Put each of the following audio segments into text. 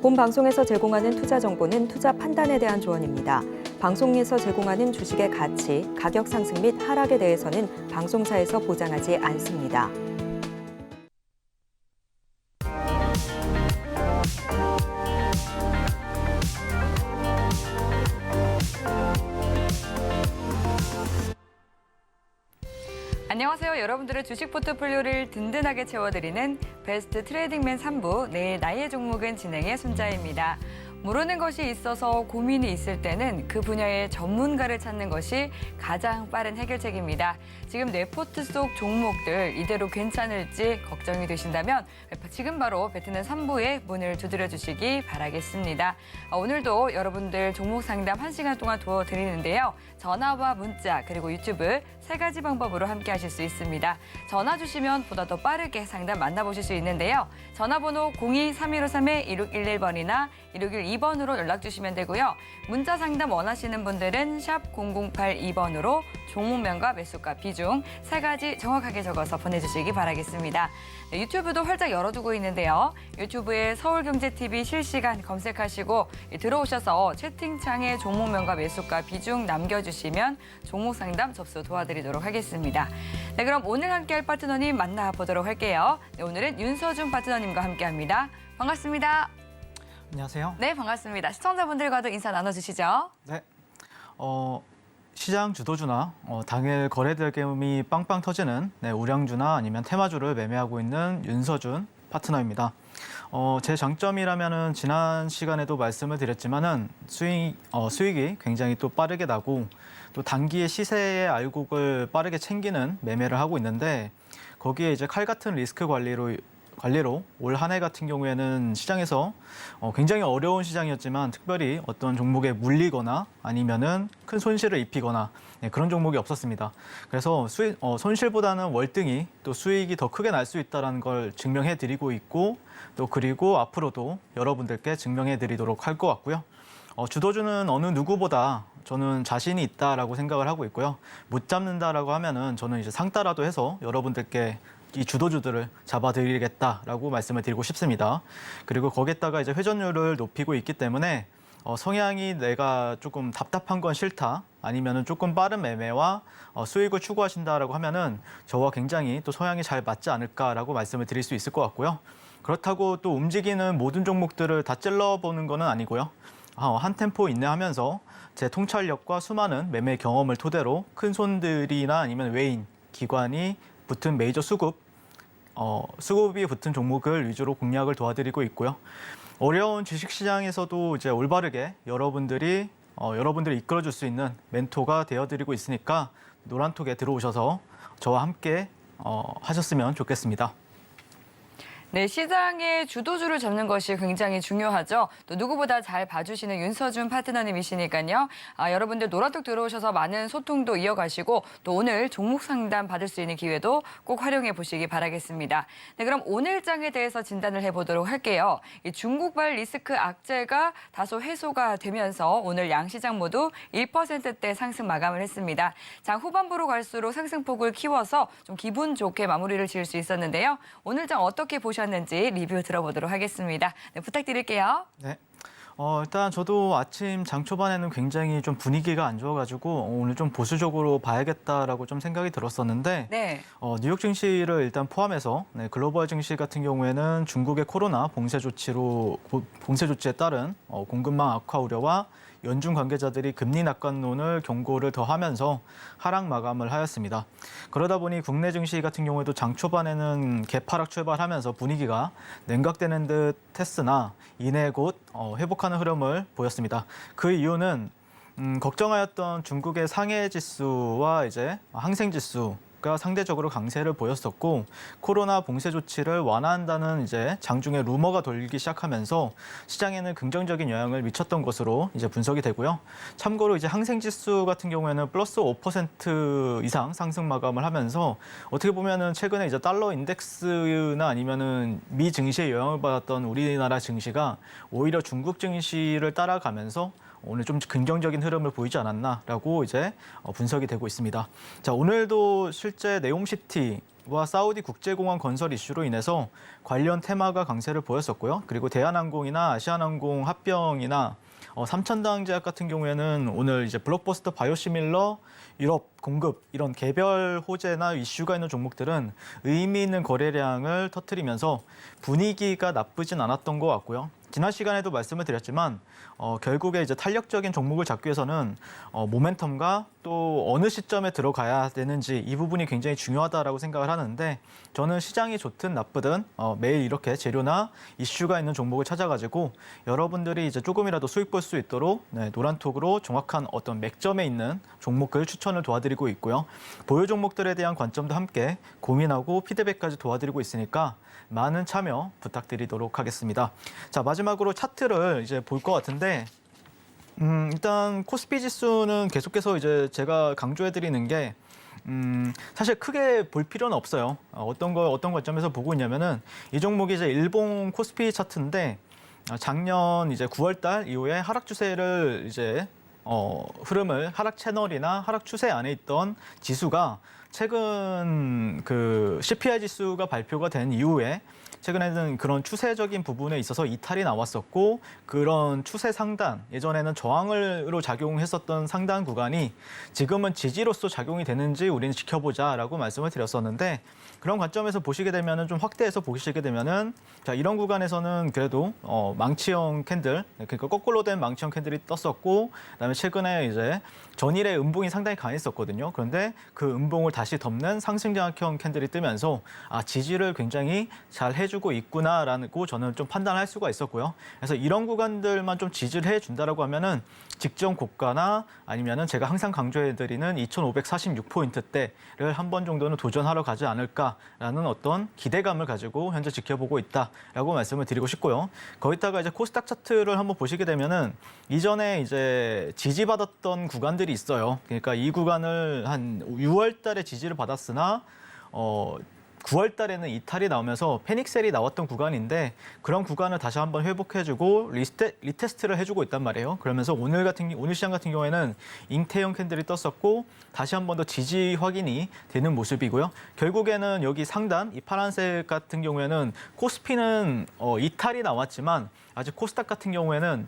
본 방송에서 제공하는 투자 정보는 투자 판단에 대한 조언입니다. 방송에서 제공하는 주식의 가치, 가격 상승 및 하락에 대해서는 방송사에서 보장하지 않습니다. 안녕하세요. 여러분들의 주식 포트폴리오를 든든하게 채워드리는 베스트 트레이딩맨 3부, 내일 나의 종목은 진행의 손자입니다. 모르는 것이 있어서 고민이 있을 때는 그 분야의 전문가를 찾는 것이 가장 빠른 해결책입니다. 지금 내 포트 속 종목들 이대로 괜찮을지 걱정이 되신다면 지금 바로 베트는 3부에 문을 두드려 주시기 바라겠습니다. 오늘도 여러분들 종목 상담 1시간 동안 도와드리는데요. 전화와 문자 그리고 유튜브 3가지 방법으로 함께 하실 수 있습니다. 전화 주시면 보다 더 빠르게 상담 만나보실 수 있는데요. 전화번호 02-3153-1611번이나 1612번으로 연락 주시면 되고요. 문자 상담 원하시는 분들은 샵 0082번으로 종목명과 매수가 비중 3가지 정확하게 적어서 보내주시기 바라겠습니다. 네, 유튜브도 활짝 열어두고 있는데요. 유튜브에 서울경제TV 실시간 검색하시고 들어오셔서 채팅창에 종목명과 매수가 비중 남겨주시면 종목 상담 접수 도와드리도록 하겠습니다. 네, 그럼 오늘 함께할 파트너님 만나보도록 할게요. 네, 오늘은 윤서준 파트너님과 함께합니다. 반갑습니다. 안녕하세요. 네, 반갑습니다. 시청자분들과도 인사 나눠주시죠. 네. 시장 주도주나 당일 거래대금이 빵빵 터지는 우량주나 아니면 테마주를 매매하고 있는 윤서준 파트너입니다. 제 장점이라면은 지난 시간에도 말씀을 드렸지만은 수익이 굉장히 또 빠르게 나고 또 단기의 시세의 알곡을 빠르게 챙기는 매매를 하고 있는데 거기에 이제 칼 같은 리스크 관리로 올 한 해 같은 경우에는 시장에서 굉장히 어려운 시장이었지만 특별히 어떤 종목에 물리거나 아니면은 큰 손실을 입히거나 그런 종목이 없었습니다. 그래서 손실보다는 월등히 또 수익이 더 크게 날 수 있다는 걸 증명해 드리고 있고 또 그리고 앞으로도 여러분들께 증명해 드리도록 할 것 같고요. 주도주는 어느 누구보다 저는 자신이 있다라고 생각을 하고 있고요. 못 잡는다라고 하면은 저는 이제 상따라도 해서 여러분들께 이 주도주들을 잡아드리겠다라고 말씀을 드리고 싶습니다. 그리고 거기에다가 이제 회전율을 높이고 있기 때문에 성향이 내가 조금 답답한 건 싫다 아니면은 조금 빠른 매매와 수익을 추구하신다라고 하면은 저와 굉장히 또 성향이 잘 맞지 않을까라고 말씀을 드릴 수 있을 것 같고요. 그렇다고 또 움직이는 모든 종목들을 다 찔러보는 거는 아니고요. 한 템포 인내하면서 제 통찰력과 수많은 매매 경험을 토대로 큰 손들이나 아니면 외인, 기관이 붙은 메이저 수급이 붙은 종목을 위주로 공략을 도와드리고 있고요. 어려운 주식시장에서도 이제 올바르게 여러분들이 이끌어줄 수 있는 멘토가 되어드리고 있으니까 노란톡에 들어오셔서 저와 함께 하셨으면 좋겠습니다. 네, 시장의 주도주를 잡는 것이 굉장히 중요하죠. 또 누구보다 잘 봐주시는 윤서준 파트너님이시니까요. 여러분들 노란톡 들어오셔서 많은 소통도 이어가시고 또 오늘 종목 상담 받을 수 있는 기회도 꼭 활용해 보시기 바라겠습니다. 네, 그럼 오늘 장에 대해서 진단을 해보도록 할게요. 이 중국발 리스크 악재가 다소 해소가 되면서 오늘 양시장 모두 1%대 상승 마감을 했습니다. 장 후반부로 갈수록 상승폭을 키워서 좀 기분 좋게 마무리를 지을 수 있었는데요. 오늘 장 어떻게 보셨는지 리뷰 들어보도록 하겠습니다. 네, 부탁드릴게요. 네. 일단 저도 아침 장 초반에는 굉장히 좀 분위기가 안 좋아가지고 오늘 좀 보수적으로 봐야겠다라고 좀 생각이 들었었는데 네. 뉴욕 증시를 일단 포함해서 글로벌 증시 같은 경우에는 중국의 코로나 봉쇄 조치에 따른 공급망 악화 우려와 연준 관계자들이 금리 낙관론을 경고를 더하면서 하락 마감을 하였습니다. 그러다 보니 국내 증시 같은 경우에도 장 초반에는 개파락 출발하면서 분위기가 냉각되는 듯 했으나 이내 곧 회복하는 흐름을 보였습니다. 그 이유는 걱정하였던 중국의 상해 지수와 이제 항생 지수가 상대적으로 강세를 보였었고 코로나 봉쇄 조치를 완화한다는 이제 장중에 루머가 돌기 시작하면서 시장에는 긍정적인 영향을 미쳤던 것으로 이제 분석이 되고요. 참고로 이제 항생 지수 같은 경우에는 플러스 5% 이상 상승 마감을 하면서 어떻게 보면은 최근에 이제 달러 인덱스나 아니면은 미 증시에 영향을 받았던 우리나라 증시가 오히려 중국 증시를 따라가면서 오늘 좀 긍정적인 흐름을 보이지 않았나라고 이제 분석이 되고 있습니다. 자, 오늘도 실제 네옴시티 와 사우디 국제공항 건설 이슈로 인해서 관련 테마가 강세를 보였었고요. 그리고 대한항공이나 아시아나항공 합병이나 삼천당제약 같은 경우에는 오늘 이제 블록버스터 바이오시밀러 유럽 공급 이런 개별 호재나 이슈가 있는 종목들은 의미 있는 거래량을 터뜨리면서 분위기가 나쁘진 않았던 것 같고요. 지난 시간에도 말씀을 드렸지만 결국에 이제 탄력적인 종목을 잡기 위해서는 모멘텀과 또 어느 시점에 들어가야 되는지 이 부분이 굉장히 중요하다라고 생각을 하는데 저는 시장이 좋든 나쁘든 매일 이렇게 재료나 이슈가 있는 종목을 찾아가지고 여러분들이 이제 조금이라도 수익 볼 수 있도록 노란톡으로 정확한 어떤 맥점에 있는 종목을 추천을 도와드리고 있고요. 보유 종목들에 대한 관점도 함께 고민하고 피드백까지 도와드리고 있으니까 많은 참여 부탁드리도록 하겠습니다. 자, 마지막으로 차트를 이제 볼 것 같은데 일단 코스피 지수는 계속해서 이제 제가 강조해드리는 게 사실 크게 볼 필요는 없어요. 어떤 관점에서 보고 있냐면은 이 종목이 이제 일본 코스피 차트인데 작년 이제 9월달 이후에 하락 추세를 이제 흐름을 하락 채널이나 하락 추세 안에 있던 지수가 최근 그 CPI 지수가 발표가 된 이후에 최근에는 그런 추세적인 부분에 있어서 이탈이 나왔었고 그런 추세 상단, 예전에는 저항으로 작용했었던 상단 구간이 지금은 지지로서 작용이 되는지 우리는 지켜보자라고 말씀을 드렸었는데 그런 관점에서 보시게 되면은 좀 확대해서 보시게 되면은 자 이런 구간에서는 그래도 망치형 캔들, 그러니까 거꾸로 된 망치형 캔들이 떴었고 그다음에 최근에 이제 전일의 음봉이 상당히 강했었거든요. 그런데 그 음봉을 다시 덮는 상승장악형 캔들이 뜨면서 지지를 굉장히 잘 해주고 있구나라고 저는 좀 판단할 수가 있었고요. 그래서 이런 구간들만 좀 지지를 해준다라고 하면은 직전 고가나 아니면은 제가 항상 강조해드리는 2,546포인트대를 한 번 정도는 도전하러 가지 않을까라는 어떤 기대감을 가지고 현재 지켜보고 있다라고 말씀을 드리고 싶고요. 거기다가 이제 코스닥 차트를 한번 보시게 되면은 이전에 이제 지지받았던 구간들이 있어요. 그러니까 이 구간을 한 6월 달에 지지를 받았으나 9월 달에는 이탈이 나오면서 패닉셀이 나왔던 구간인데 그런 구간을 다시 한번 회복해주고 리테스트를 해주고 있단 말이에요. 그러면서 오늘 시장 같은 경우에는 잉태형 캔들이 떴었고 다시 한번 더 지지 확인이 되는 모습이고요. 결국에는 여기 상단 이 파란색 같은 경우에는 코스피는 이탈이 나왔지만 아직 코스닥 같은 경우에는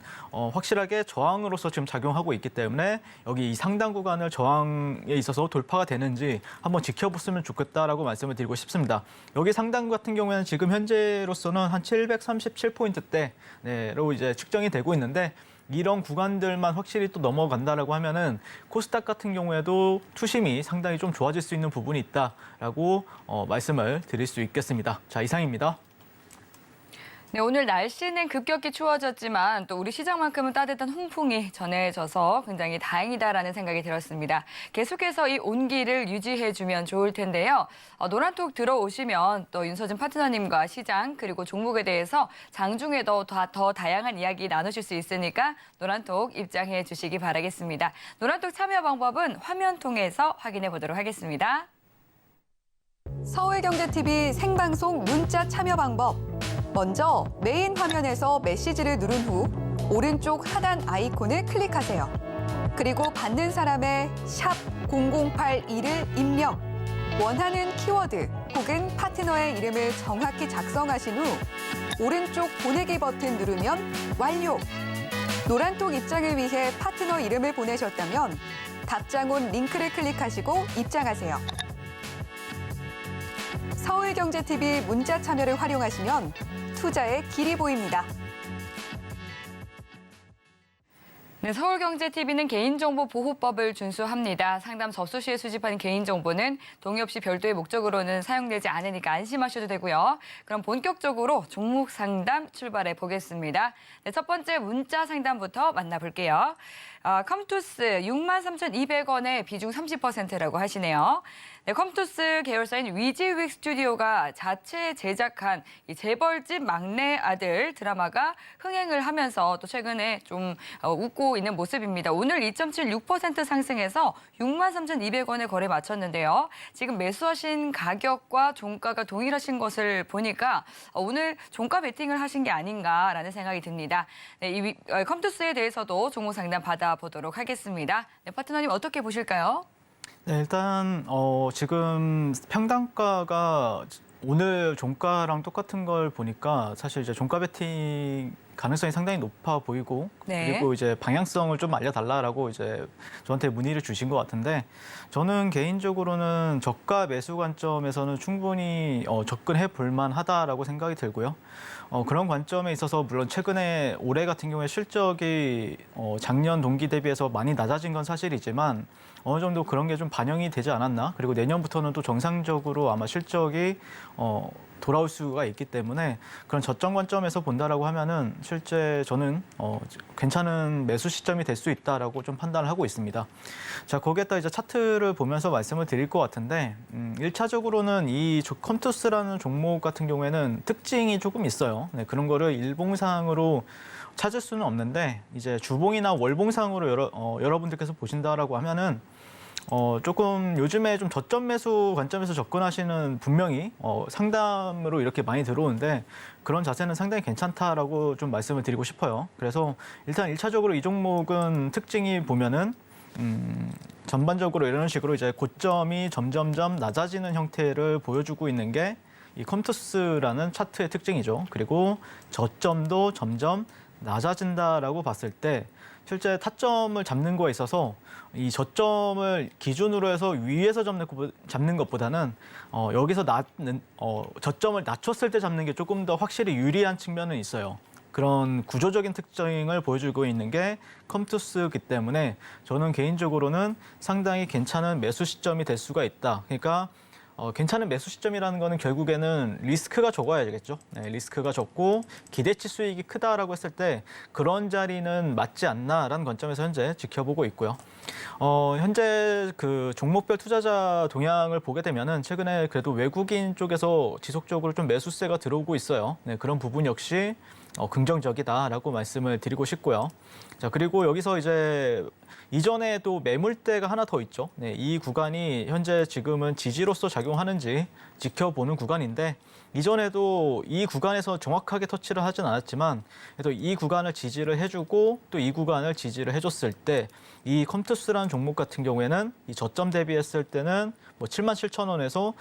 확실하게 저항으로서 지금 작용하고 있기 때문에 여기 이 상단 구간을 저항에 있어서 돌파가 되는지 한번 지켜봤으면 좋겠다라고 말씀을 드리고 싶습니다. 여기 상단 같은 경우에는 지금 현재로서는 한 737포인트대로 이제 측정이 되고 있는데 이런 구간들만 확실히 또 넘어간다라고 하면은 코스닥 같은 경우에도 투심이 상당히 좀 좋아질 수 있는 부분이 있다라고 말씀을 드릴 수 있겠습니다. 자, 이상입니다. 네, 오늘 날씨는 급격히 추워졌지만 또 우리 시장만큼은 따뜻한 훈풍이 전해져서 굉장히 다행이다라는 생각이 들었습니다. 계속해서 이 온기를 유지해주면 좋을 텐데요. 노란톡 들어오시면 또 윤서준 파트너님과 시장 그리고 종목에 대해서 장중에도 더 다양한 이야기 나누실 수 있으니까 노란톡 입장해 주시기 바라겠습니다. 노란톡 참여 방법은 화면 통해서 확인해 보도록 하겠습니다. 서울경제TV 생방송 문자 참여 방법. 먼저 메인 화면에서 메시지를 누른 후 오른쪽 하단 아이콘을 클릭하세요. 그리고 받는 사람의 샵 0082를 입력. 원하는 키워드 혹은 파트너의 이름을 정확히 작성하신 후 오른쪽 보내기 버튼 누르면 완료. 노란톡 입장을 위해 파트너 이름을 보내셨다면 답장 온 링크를 클릭하시고 입장하세요. 서울경제TV 문자 참여를 활용하시면 투자의 길이 보입니다. 네, 서울경제TV는 개인정보보호법을 준수합니다. 상담 접수 시에 수집한 개인정보는 동의 없이 별도의 목적으로는 사용되지 않으니까 안심하셔도 되고요. 그럼 본격적으로 종목 상담 출발해 보겠습니다. 네, 첫 번째 문자 상담부터 만나볼게요. 컴투스 63,200원에 비중 30%라고 하시네요. 네, 컴투스 계열사인 위즈윅 스튜디오가 자체 제작한 이 재벌집 막내 아들 드라마가 흥행을 하면서 또 최근에 좀 웃고 있는 모습입니다. 오늘 2.76% 상승해서 63,200원에 거래 마쳤는데요. 지금 매수하신 가격과 종가가 동일하신 것을 보니까 오늘 종가 베팅을 하신 게 아닌가라는 생각이 듭니다. 네, 이 컴투스에 대해서도 종목 상담 받아보도록 하겠습니다. 네, 파트너님 어떻게 보실까요? 네, 일단 지금 평단가가 오늘 종가랑 똑같은 걸 보니까 사실 이제 종가 베팅 가능성이 상당히 높아 보이고 네. 그리고 이제 방향성을 좀 알려달라라고 이제 저한테 문의를 주신 것 같은데 저는 개인적으로는 저가 매수 관점에서는 충분히 접근해 볼 만하다라고 생각이 들고요. 그런 관점에 있어서 물론 최근에 올해 같은 경우에 실적이 작년 동기 대비해서 많이 낮아진 건 사실이지만 어느 정도 그런 게 좀 반영이 되지 않았나? 그리고 내년부터는 또 정상적으로 아마 실적이 돌아올 수가 있기 때문에 그런 저점 관점에서 본다라고 하면은 실제 저는 괜찮은 매수 시점이 될 수 있다라고 좀 판단을 하고 있습니다. 자, 거기에다 이제 차트를 보면서 말씀을 드릴 것 같은데 1차적으로는 이 컴투스라는 종목 같은 경우에는 특징이 조금 있어요. 네, 그런 거를 일봉상으로 찾을 수는 없는데 이제 주봉이나 월봉상으로 여러분들께서 보신다라고 하면은 조금 요즘에 좀 저점 매수 관점에서 접근하시는 분명히 상담으로 이렇게 많이 들어오는데 그런 자세는 상당히 괜찮다라고 좀 말씀을 드리고 싶어요. 그래서 일단 1차적으로 이 종목은 특징이 보면은 전반적으로 이런 식으로 이제 고점이 점점점 낮아지는 형태를 보여주고 있는 게 이 컴투스라는 차트의 특징이죠. 그리고 저점도 점점 낮아진다라고 봤을 때 실제 타점을 잡는 거에 있어서 이 저점을 기준으로 해서 위에서 잡는 것보다는 여기서 저점을 낮췄을 때 잡는 게 조금 더 확실히 유리한 측면은 있어요. 그런 구조적인 특징을 보여주고 있는 게 컴투스이기 때문에 저는 개인적으로는 상당히 괜찮은 매수 시점이 될 수가 있다. 그러니까 괜찮은 매수 시점이라는 거는 결국에는 리스크가 적어야 되겠죠. 네, 리스크가 적고 기대치 수익이 크다라고 했을 때 그런 자리는 맞지 않나라는 관점에서 현재 지켜보고 있고요. 현재 그 종목별 투자자 동향을 보게 되면은 최근에 그래도 외국인 쪽에서 지속적으로 좀 매수세가 들어오고 있어요. 네, 그런 부분 역시 긍정적이다라고 말씀을 드리고 싶고요. 자, 그리고 여기서 이제 이전에 또 매물대가 하나 더 있죠. 네, 이 구간이 현재 지금은 지지로서 작용하는지 지켜보는 구간인데 이전에도 이 구간에서 정확하게 터치를 하진 않았지만 그래도 이 구간을 지지를 해주고 또 이 구간을 지지를 해줬을 때 이 컴투스라는 종목 같은 경우에는 이 저점 대비했을 때는 뭐 77,000원에서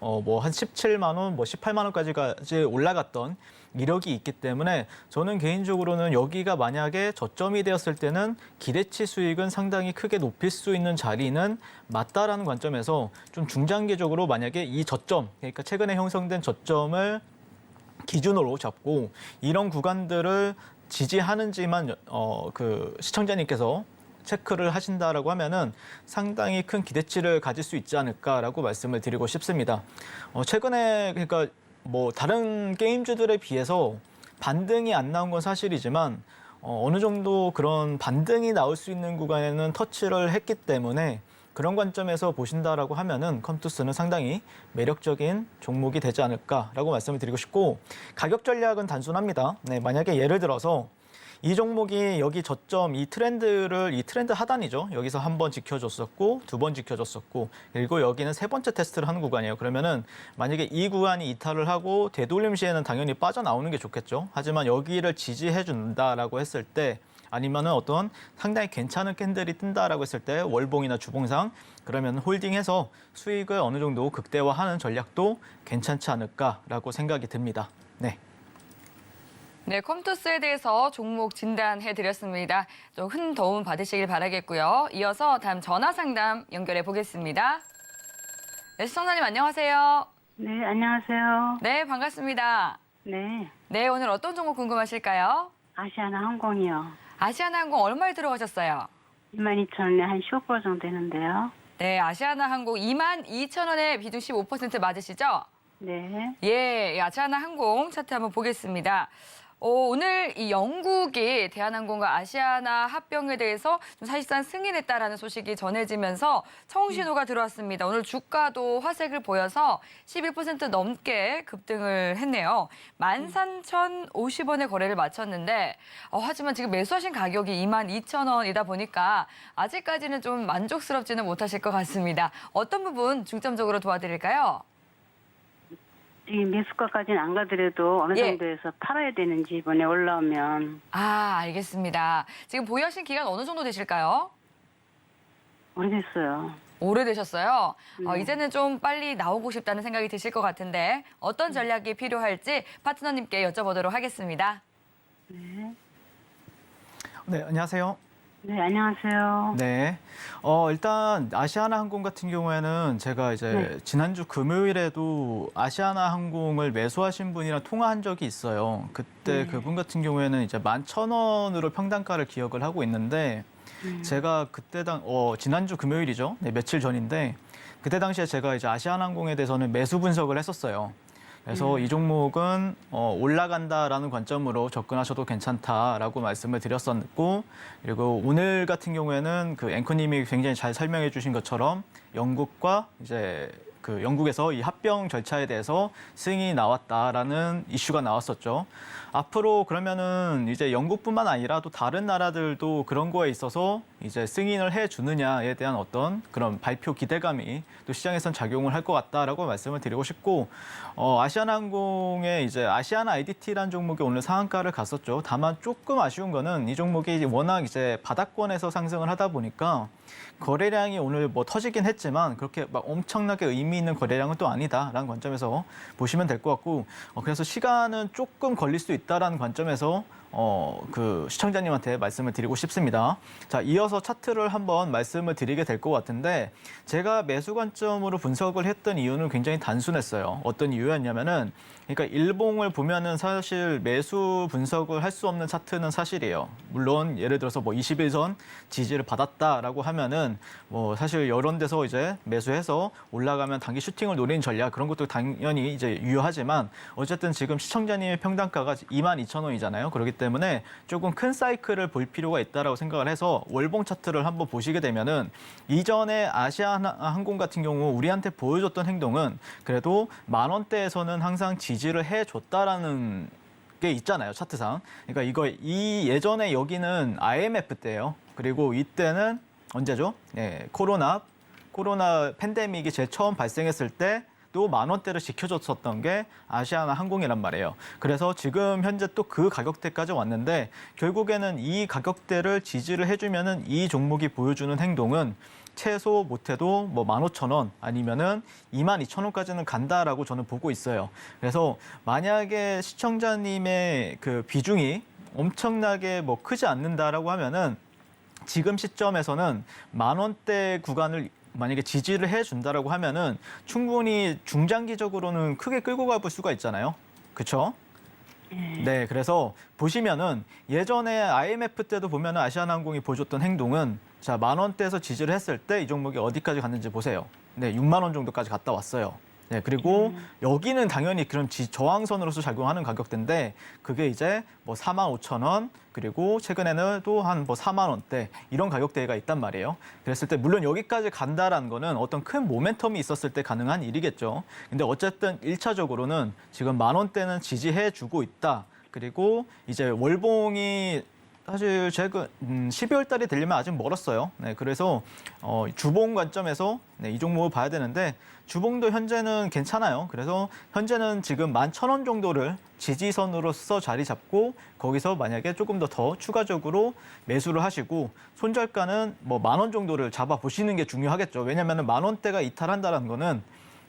뭐 한 17만 원, 뭐 18만 원까지 올라갔던 이력이 있기 때문에 저는 개인적으로는 여기가 만약에 저점이 되었을 때는 기대치 수익은 상당히 크게 높일 수 있는 자리는 맞다라는 관점에서 좀 중장기적으로 만약에 이 저점, 그러니까 최근에 형성된 저점을 기준으로 잡고 이런 구간들을 지지하는지만 그 시청자님께서 체크를 하신다라고 하면은 상당히 큰 기대치를 가질 수 있지 않을까라고 말씀을 드리고 싶습니다. 최근에 그러니까 뭐 다른 게임주들에 비해서 반등이 안 나온 건 사실이지만 어느 정도 그런 반등이 나올 수 있는 구간에는 터치를 했기 때문에 그런 관점에서 보신다라고 하면은 컴투스는 상당히 매력적인 종목이 되지 않을까라고 말씀을 드리고 싶고 가격 전략은 단순합니다. 네, 만약에 예를 들어서 이 종목이 여기 저점 이 트렌드 하단이죠. 여기서 한 번 지켜줬었고 두 번 지켜줬었고 그리고 여기는 세 번째 테스트를 하는 구간이에요. 그러면은 만약에 이 구간이 이탈을 하고 되돌림 시에는 당연히 빠져나오는 게 좋겠죠. 하지만 여기를 지지해 준다라고 했을 때 아니면은 어떤 상당히 괜찮은 캔들이 뜬다라고 했을 때 월봉이나 주봉상 그러면 홀딩해서 수익을 어느 정도 극대화하는 전략도 괜찮지 않을까라고 생각이 듭니다. 네. 네, 컴투스에 대해서 종목 진단해드렸습니다. 좀 큰 도움 받으시길 바라겠고요. 이어서 다음 전화 상담 연결해 보겠습니다. 네, 시청자님 안녕하세요. 네, 안녕하세요. 네, 반갑습니다. 네, 네, 오늘 어떤 종목 궁금하실까요? 아시아나 항공이요. 아시아나항공 얼마에 들어가셨어요? 22,000원에 한 15% 정도 되는데요. 네, 아시아나항공 22,000원에 비중 15% 맞으시죠? 네, 예, 아시아나항공 차트 한번 보겠습니다. 오늘 이 영국이 대한항공과 아시아나 합병에 대해서 좀 사실상 승인했다라는 소식이 전해지면서 청신호가 들어왔습니다. 오늘 주가도 화색을 보여서 11% 넘게 급등을 했네요. 13,050원에 거래를 마쳤는데 하지만 지금 매수하신 가격이 22,000원이다 보니까 아직까지는 좀 만족스럽지는 못하실 것 같습니다. 어떤 부분 중점적으로 도와드릴까요? 이 매수가까지는 안 가더라도 어느 예. 정도에서 팔아야 되는지 이번에 올라오면 알겠습니다. 지금 보유하신 기간 어느 정도 되실까요? 오래됐어요. 오래되셨어요. 네. 이제는 좀 빨리 나오고 싶다는 생각이 드실 것 같은데 어떤 전략이 필요할지 파트너님께 여쭤보도록 하겠습니다. 네. 네, 안녕하세요. 네, 안녕하세요. 네. 일단 아시아나항공 같은 경우에는 제가 이제 네. 지난주 금요일에도 아시아나항공을 매수하신 분이랑 통화한 적이 있어요. 그때 네. 그분 같은 경우에는 이제 11,000원으로 평단가를 기억을 하고 있는데 제가 그때 지난주 금요일이죠. 네, 며칠 전인데 그때 당시에 제가 이제 아시아나항공에 대해서는 매수 분석을 했었어요. 그래서 이 종목은 올라간다라는 관점으로 접근하셔도 괜찮다라고 말씀을 드렸었고, 그리고 오늘 같은 경우에는 그 앵커님이 굉장히 잘 설명해 주신 것처럼 영국과 이제 그 영국에서 이 합병 절차에 대해서 승인이 나왔다라는 이슈가 나왔었죠. 앞으로 그러면은 이제 영국뿐만 아니라 또 다른 나라들도 그런 거에 있어서 이제 승인을 해 주느냐에 대한 어떤 그런 발표 기대감이 또 시장에선 작용을 할 것 같다라고 말씀을 드리고 싶고, 아시아나항공의 이제 아시아나 IDT라는 종목이 오늘 상한가를 갔었죠. 다만 조금 아쉬운 거는 이 종목이 워낙 이제 바닥권에서 상승을 하다 보니까 거래량이 오늘 뭐 터지긴 했지만 그렇게 막 엄청나게 의미 있는 거래량은 또 아니다라는 관점에서 보시면 될 것 같고, 그래서 시간은 조금 걸릴 수 있다라는 관점에서 그 시청자님한테 말씀을 드리고 싶습니다. 자, 이어서 차트를 한번 말씀을 드리게 될 것 같은데, 제가 매수 관점으로 분석을 했던 이유는 굉장히 단순했어요. 어떤 이유였냐면은, 그러니까 일봉을 보면은 사실 매수 분석을 할 수 없는 차트는 사실이에요. 물론 예를 들어서 뭐 21선 지지를 받았다라고 하면은 뭐 사실 이런 데서 이제 매수해서 올라가면 단기 슈팅을 노리는 전략, 그런 것도 당연히 이제 유효하지만, 어쨌든 지금 시청자님의 평단가가 22,000원이잖아요. 그렇기 때문에 조금 큰 사이클을 볼 필요가 있다라고 생각을 해서 월봉 차트를 한번 보시게 되면은, 이전에 아시아나항공 같은 경우 우리한테 보여줬던 행동은 그래도 10,000원대에서는 항상 지지를 해줬다라는 게 있잖아요, 차트상. 그러니까 이 예전에 여기는 IMF 때예요. 그리고 이때는 언제죠? 네, 코로나 팬데믹이 제일 처음 발생했을 때 또 10,000원대를 지켜줬었던 게 아시아나항공이란 말이에요. 그래서 지금 현재 또 그 가격대까지 왔는데, 결국에는 이 가격대를 지지를 해주면은 이 종목이 보여주는 행동은 최소 못해도 뭐 15,000원 아니면은 22,000원까지는 간다라고 저는 보고 있어요. 그래서 만약에 시청자님의 그 비중이 엄청나게 뭐 크지 않는다라고 하면은 지금 시점에서는 10,000원대 구간을 만약에 지지를 해준다라고 하면은 충분히 중장기적으로는 크게 끌고 가볼 수가 있잖아요. 그렇죠? 네, 그래서 보시면은 예전에 IMF 때도 보면은 아시아나항공이 보여줬던 행동은, 자, 10,000원대에서 지지를 했을 때 이 종목이 어디까지 갔는지 보세요. 네, 6만 원 정도까지 갔다 왔어요. 네, 그리고 여기는 당연히 그런 저항선으로서 작용하는 가격대인데, 그게 이제 뭐 45,000원, 그리고 최근에는 또 한 뭐 4만 원대 이런 가격대가 있단 말이에요. 그랬을 때 물론 여기까지 간다라는 거는 어떤 큰 모멘텀이 있었을 때 가능한 일이겠죠. 근데 어쨌든 1차적으로는 지금 10,000원대는 지지해주고 있다. 그리고 이제 월봉이 사실 최근 12월 달이 되려면 아직 멀었어요. 네, 그래서 주봉 관점에서 이 종목을 봐야 되는데, 주봉도 현재는 괜찮아요. 그래서 현재는 지금 11,000원 정도를 지지선으로서 자리 잡고, 거기서 만약에 조금 더 추가적으로 매수를 하시고, 손절가는 뭐 10,000원 정도를 잡아 보시는 게 중요하겠죠. 왜냐하면 10,000원대가 이탈한다는 거는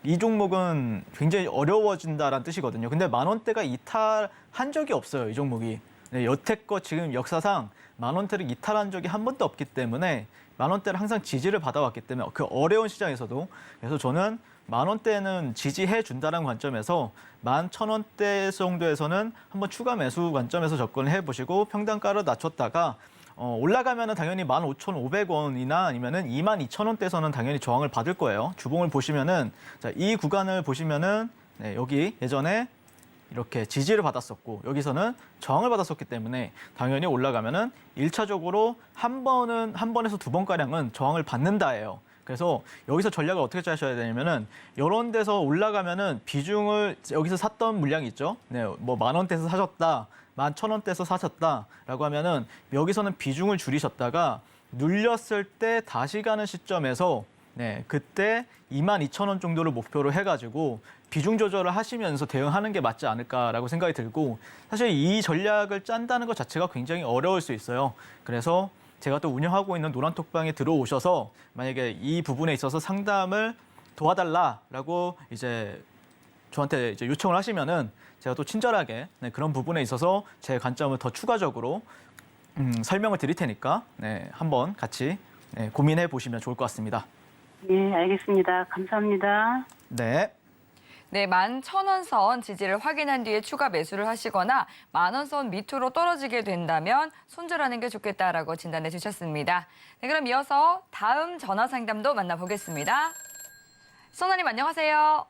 이 종목은 굉장히 어려워진다라는 뜻이거든요. 근데 10,000원대가 이탈한 적이 없어요, 이 종목이. 네, 여태껏 지금 역사상 10,000원대를 이탈한 적이 한 번도 없기 때문에 10,000원대를 항상 지지를 받아왔기 때문에 그 어려운 시장에서도, 그래서 저는 10,000원대는 지지해 준다는 관점에서 11,000원대 정도에서는 한번 추가 매수 관점에서 접근을 해보시고, 평단가를 낮췄다가 올라가면은 당연히 15,500원이나 아니면은 22,000원대에서는 당연히 저항을 받을 거예요. 주봉을 보시면은, 자, 이 구간을 보시면은, 네, 여기 예전에 이렇게 지지를 받았었고, 여기서는 저항을 받았었기 때문에 당연히 올라가면은 1차적으로 한 번에서 두 번가량은 저항을 받는다예요. 그래서 여기서 전략을 어떻게 짜셔야 되냐면은, 이런 데서 올라가면은 비중을, 여기서 샀던 물량이 있죠. 네, 뭐 10,000원대에서 사셨다, 11,000원대에서 사셨다라고 하면은 여기서는 비중을 줄이셨다가 눌렸을 때 다시 가는 시점에서, 네, 그때 22,000원 정도를 목표로 해가지고 비중 조절을 하시면서 대응하는 게 맞지 않을까라고 생각이 들고, 사실 이 전략을 짠다는 것 자체가 굉장히 어려울 수 있어요. 그래서 제가 또 운영하고 있는 노란톡방에 들어오셔서 만약에 이 부분에 있어서 상담을 도와달라라고 이제 저한테 이제 요청을 하시면은 제가 또 친절하게 그런 부분에 있어서 제 관점을 더 추가적으로 설명을 드릴 테니까 한번 같이 고민해 보시면 좋을 것 같습니다. 네, 알겠습니다. 감사합니다. 네. 네, 11,000원 선 지지를 확인한 뒤에 추가 매수를 하시거나 10,000원 선 밑으로 떨어지게 된다면 손절하는 게 좋겠다라고 진단해 주셨습니다. 네, 그럼 이어서 다음 전화 상담도 만나보겠습니다. 선아님 안녕하세요.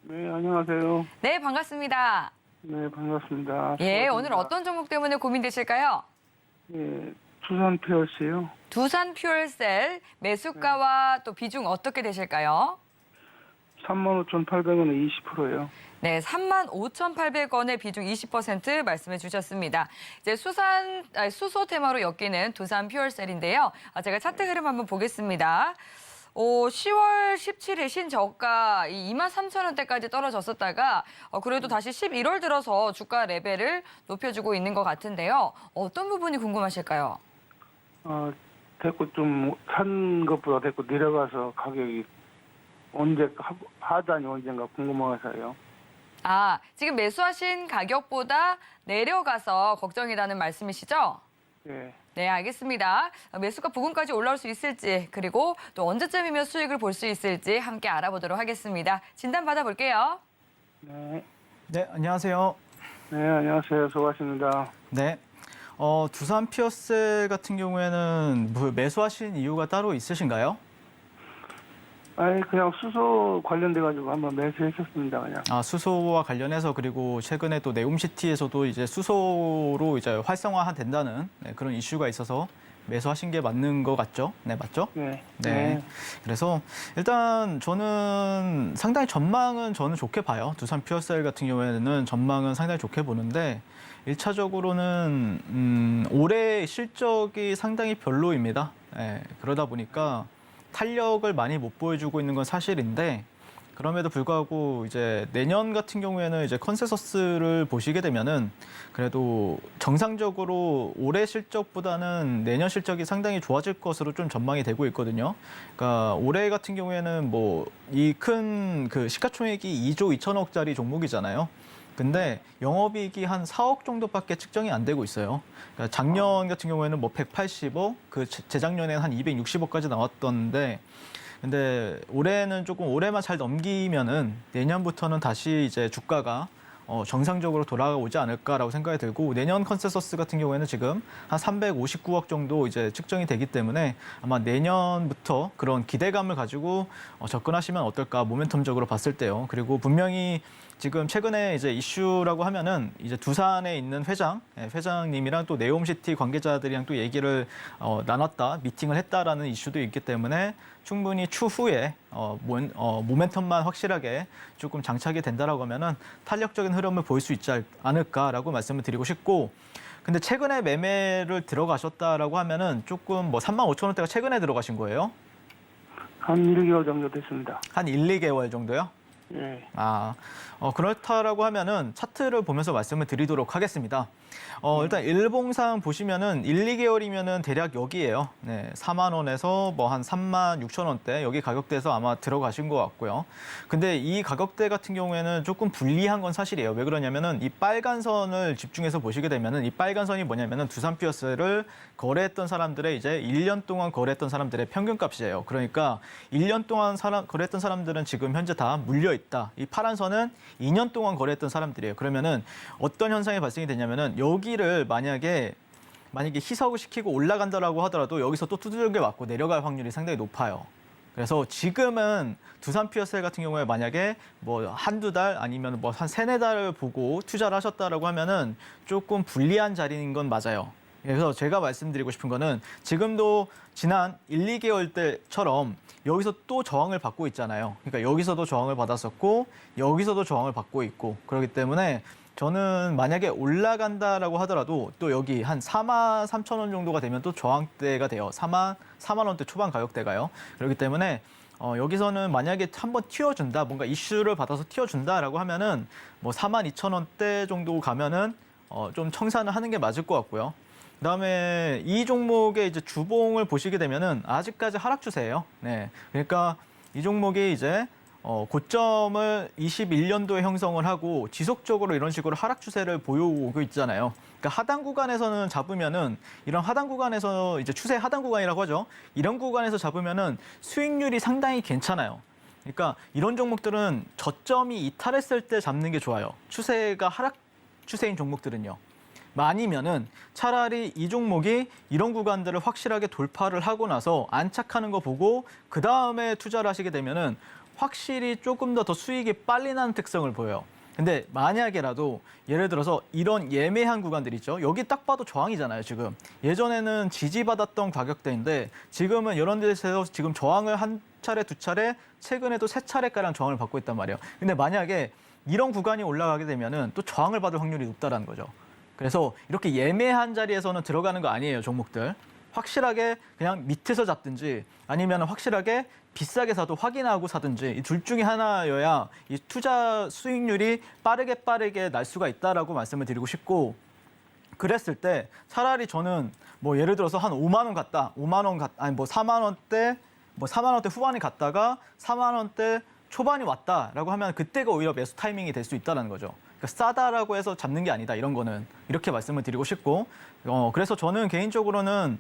네, 안녕하세요. 네, 반갑습니다. 네, 반갑습니다. 예, 수고하십니다. 오늘 어떤 종목 때문에 고민되실까요? 예, 두산 피어스요. 두산 퓨얼셀 매수가와 또 비중 어떻게 되실까요? 35,800원에 20%예요. 네, 35,800원의 비중 20% 말씀해 주셨습니다. 이제 수소 테마로 엮이는 두산 퓨얼셀인데요. 제가 차트 흐름 한번 보겠습니다. 10월 17일 신저가 23,000원대까지 떨어졌었다가 그래도 다시 11월 들어서 주가 레벨을 높여주고 있는 것 같은데요. 어떤 부분이 궁금하실까요? 대꾸 좀 산 것보다 대꾸 내려가서 가격이 언제 하단이 언젠가 궁금해서요. 지금 매수하신 가격보다 내려가서 걱정이라는 말씀이시죠? 예. 네, 알겠습니다. 매수가 부근까지 올라올 수 있을지 그리고 또 언제쯤이면 수익을 볼 수 있을지 함께 알아보도록 하겠습니다. 진단 받아볼게요. 네. 네, 안녕하세요. 네, 안녕하세요. 수고하십니다. 네. 두산 피어셀 같은 경우에는 매수하신 이유가 따로 있으신가요? 그냥 수소 관련돼가지고 한번 매수했었습니다, 그냥. 수소와 관련해서 그리고 최근에 또 네옴시티에서도 이제 수소로 이제 활성화 된다는 그런 이슈가 있어서 매수하신 게 맞는 것 같죠? 네, 맞죠? 네. 네. 그래서 일단 저는 상당히 전망은 저는 좋게 봐요. 두산 피어셀 같은 경우에는 전망은 상당히 좋게 보는데 1차적으로는 올해 실적이 상당히 별로입니다. 그러다 보니까 탄력을 많이 못 보여주고 있는 건 사실인데 그럼에도 불구하고 이제 내년 같은 경우에는 이제 컨센서스를 보시게 되면은 그래도 정상적으로 올해 실적보다는 내년 실적이 상당히 좋아질 것으로 좀 전망이 되고 있거든요. 그러니까 올해 같은 경우에는 뭐 이 큰 그 시가총액이 2조 2천억짜리 종목이잖아요. 근데 영업이익이 한 4억 정도밖에 측정이 안 되고 있어요. 그러니까 작년 같은 경우에는 뭐 180억, 그 재작년에는 한 260억까지 나왔던데, 근데 올해는 조금 올해만 잘 넘기면은 내년부터는 다시 이제 주가가 정상적으로 돌아오지 않을까라고 생각이 들고 내년 컨센서스 같은 경우에는 지금 한 359억 정도 이제 측정이 되기 때문에 아마 내년부터 그런 기대감을 가지고 접근하시면 어떨까 모멘텀적으로 봤을 때요. 그리고 분명히 지금 최근에 이제 이슈라고 하면은 이제 두산에 있는 회장님이랑 또 네옴시티 관계자들이랑 또 얘기를 나눴다, 미팅을 했다라는 이슈도 있기 때문에 충분히 추후에 모멘텀만 확실하게 조금 장착이 된다라고 하면은 탄력적인 흐름을 보일 수 있지 않을까라고 말씀을 드리고 싶고, 근데 최근에 매매를 들어가셨다라고 하면은 조금 뭐 35,000원대가 최근에 들어가신 거예요? 한 1개월 정도 됐습니다. 한 1, 2개월 정도요? 예. 그렇다라고 하면은 차트를 보면서 말씀을 드리도록 하겠습니다. 일단 일봉상 보시면은 1, 2개월이면은 대략 여기에요. 네, 4만 원에서 뭐 한 3만 6천 원대 여기 가격대에서 아마 들어가신 것 같고요. 근데 이 가격대 같은 경우에는 조금 불리한 건 사실이에요. 왜 그러냐면은 이 빨간 선을 집중해서 보시게 되면은 이 빨간 선이 뭐냐면은 두산 피어스를 거래했던 사람들의 이제 1년 동안 거래했던 사람들의 평균값이에요. 그러니까 1년 동안 거래했던 사람들은 지금 현재 다 물려 있다. 이 파란 선은 2년 동안 거래했던 사람들이에요. 그러면은 어떤 현상이 발생이 되냐면은 여기를 만약에 희석을 시키고 올라간다라고 하더라도 여기서 또 두들겨 맞고 내려갈 확률이 상당히 높아요. 그래서 지금은 두산 피어셀 같은 경우에 만약에 뭐 한두 달 아니면 뭐 한 3-4달을 보고 투자를 하셨다라고 하면은 조금 불리한 자리인 건 맞아요. 그래서 제가 말씀드리고 싶은 거는 지금도 지난 1, 2개월 때처럼 여기서 또 저항을 받고 있잖아요. 그러니까 여기서도 저항을 받았었고 여기서도 저항을 받고 있고 그렇기 때문에 저는 만약에 올라간다라고 하더라도 또 여기 한 4만 3천 원 정도가 되면 또 저항대가 돼요. 4만 원대 초반 가격대가요. 그렇기 때문에 여기서는 만약에 한번 튀어준다, 뭔가 이슈를 받아서 튀어준다라고 하면은 뭐 4만 2천 원대 정도 가면은 좀 청산을 하는 게 맞을 것 같고요. 그다음에 이 종목의 이제 주봉을 보시게 되면은 아직까지 하락 추세예요. 네. 그러니까 이 종목이 이제 고점을 21년도에 형성을 하고 지속적으로 이런 식으로 하락 추세를 보여오고 있잖아요. 그러니까 하단 구간에서는 잡으면은 이런 하단 구간에서 이제 추세 하단 구간이라고 하죠. 이런 구간에서 잡으면은 수익률이 상당히 괜찮아요. 그러니까 이런 종목들은 저점이 이탈했을 때 잡는 게 좋아요. 추세가 하락 추세인 종목들은요. 아니면은 차라리 이 종목이 이런 구간들을 확실하게 돌파를 하고 나서 안착하는 거 보고 그 다음에 투자를 하시게 되면은 확실히 조금 더 수익이 빨리 나는 특성을 보여요. 근데 만약에라도 예를 들어서 이런 예매한 구간들 있죠. 여기 딱 봐도 저항이잖아요, 지금. 예전에는 지지받았던 가격대인데 지금은 이런 데서 지금 저항을 한 차례, 두 차례, 최근에도 세 차례가량 저항을 받고 있단 말이에요. 근데 만약에 이런 구간이 올라가게 되면은 또 저항을 받을 확률이 높다라는 거죠. 그래서 이렇게 예매한 자리에서는 들어가는 거 아니에요, 종목들. 확실하게 그냥 밑에서 잡든지 아니면 확실하게 비싸게 사도 확인하고 사든지 이 둘 중에 하나여야 이 투자 수익률이 빠르게 날 수가 있다라고 말씀을 드리고 싶고, 그랬을 때 차라리 저는 뭐 예를 들어서 한 5만 원 갔다, 5만 원 아니 뭐 4만 원대, 뭐 4만 원대 후반에 갔다가 4만 원대 초반이 왔다라고 하면 그때가 오히려 매수 타이밍이 될 수 있다는 거죠. 그러니까 싸다라고 해서 잡는 게 아니다, 이런 거는 이렇게 말씀을 드리고 싶고, 그래서 저는 개인적으로는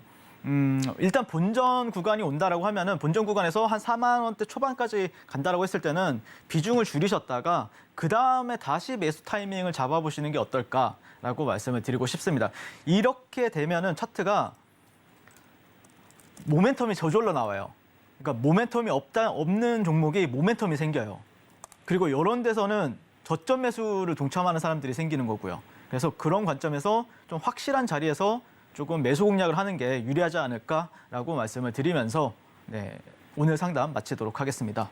일단 본전 구간이 온다라고 하면은 본전 구간에서 한 4만 원대 초반까지 간다라고 했을 때는 비중을 줄이셨다가 그 다음에 다시 매수 타이밍을 잡아보시는 게 어떨까라고 말씀을 드리고 싶습니다. 이렇게 되면은 차트가 모멘텀이 저절로 나와요. 그러니까 모멘텀이 없는 종목이 모멘텀이 생겨요. 그리고 이런 데서는 저점 매수를 동참하는 사람들이 생기는 거고요. 그래서 그런 관점에서 좀 확실한 자리에서 조금 매수 공략을 하는 게 유리하지 않을까라고 말씀을 드리면서 네, 오늘 상담 마치도록 하겠습니다.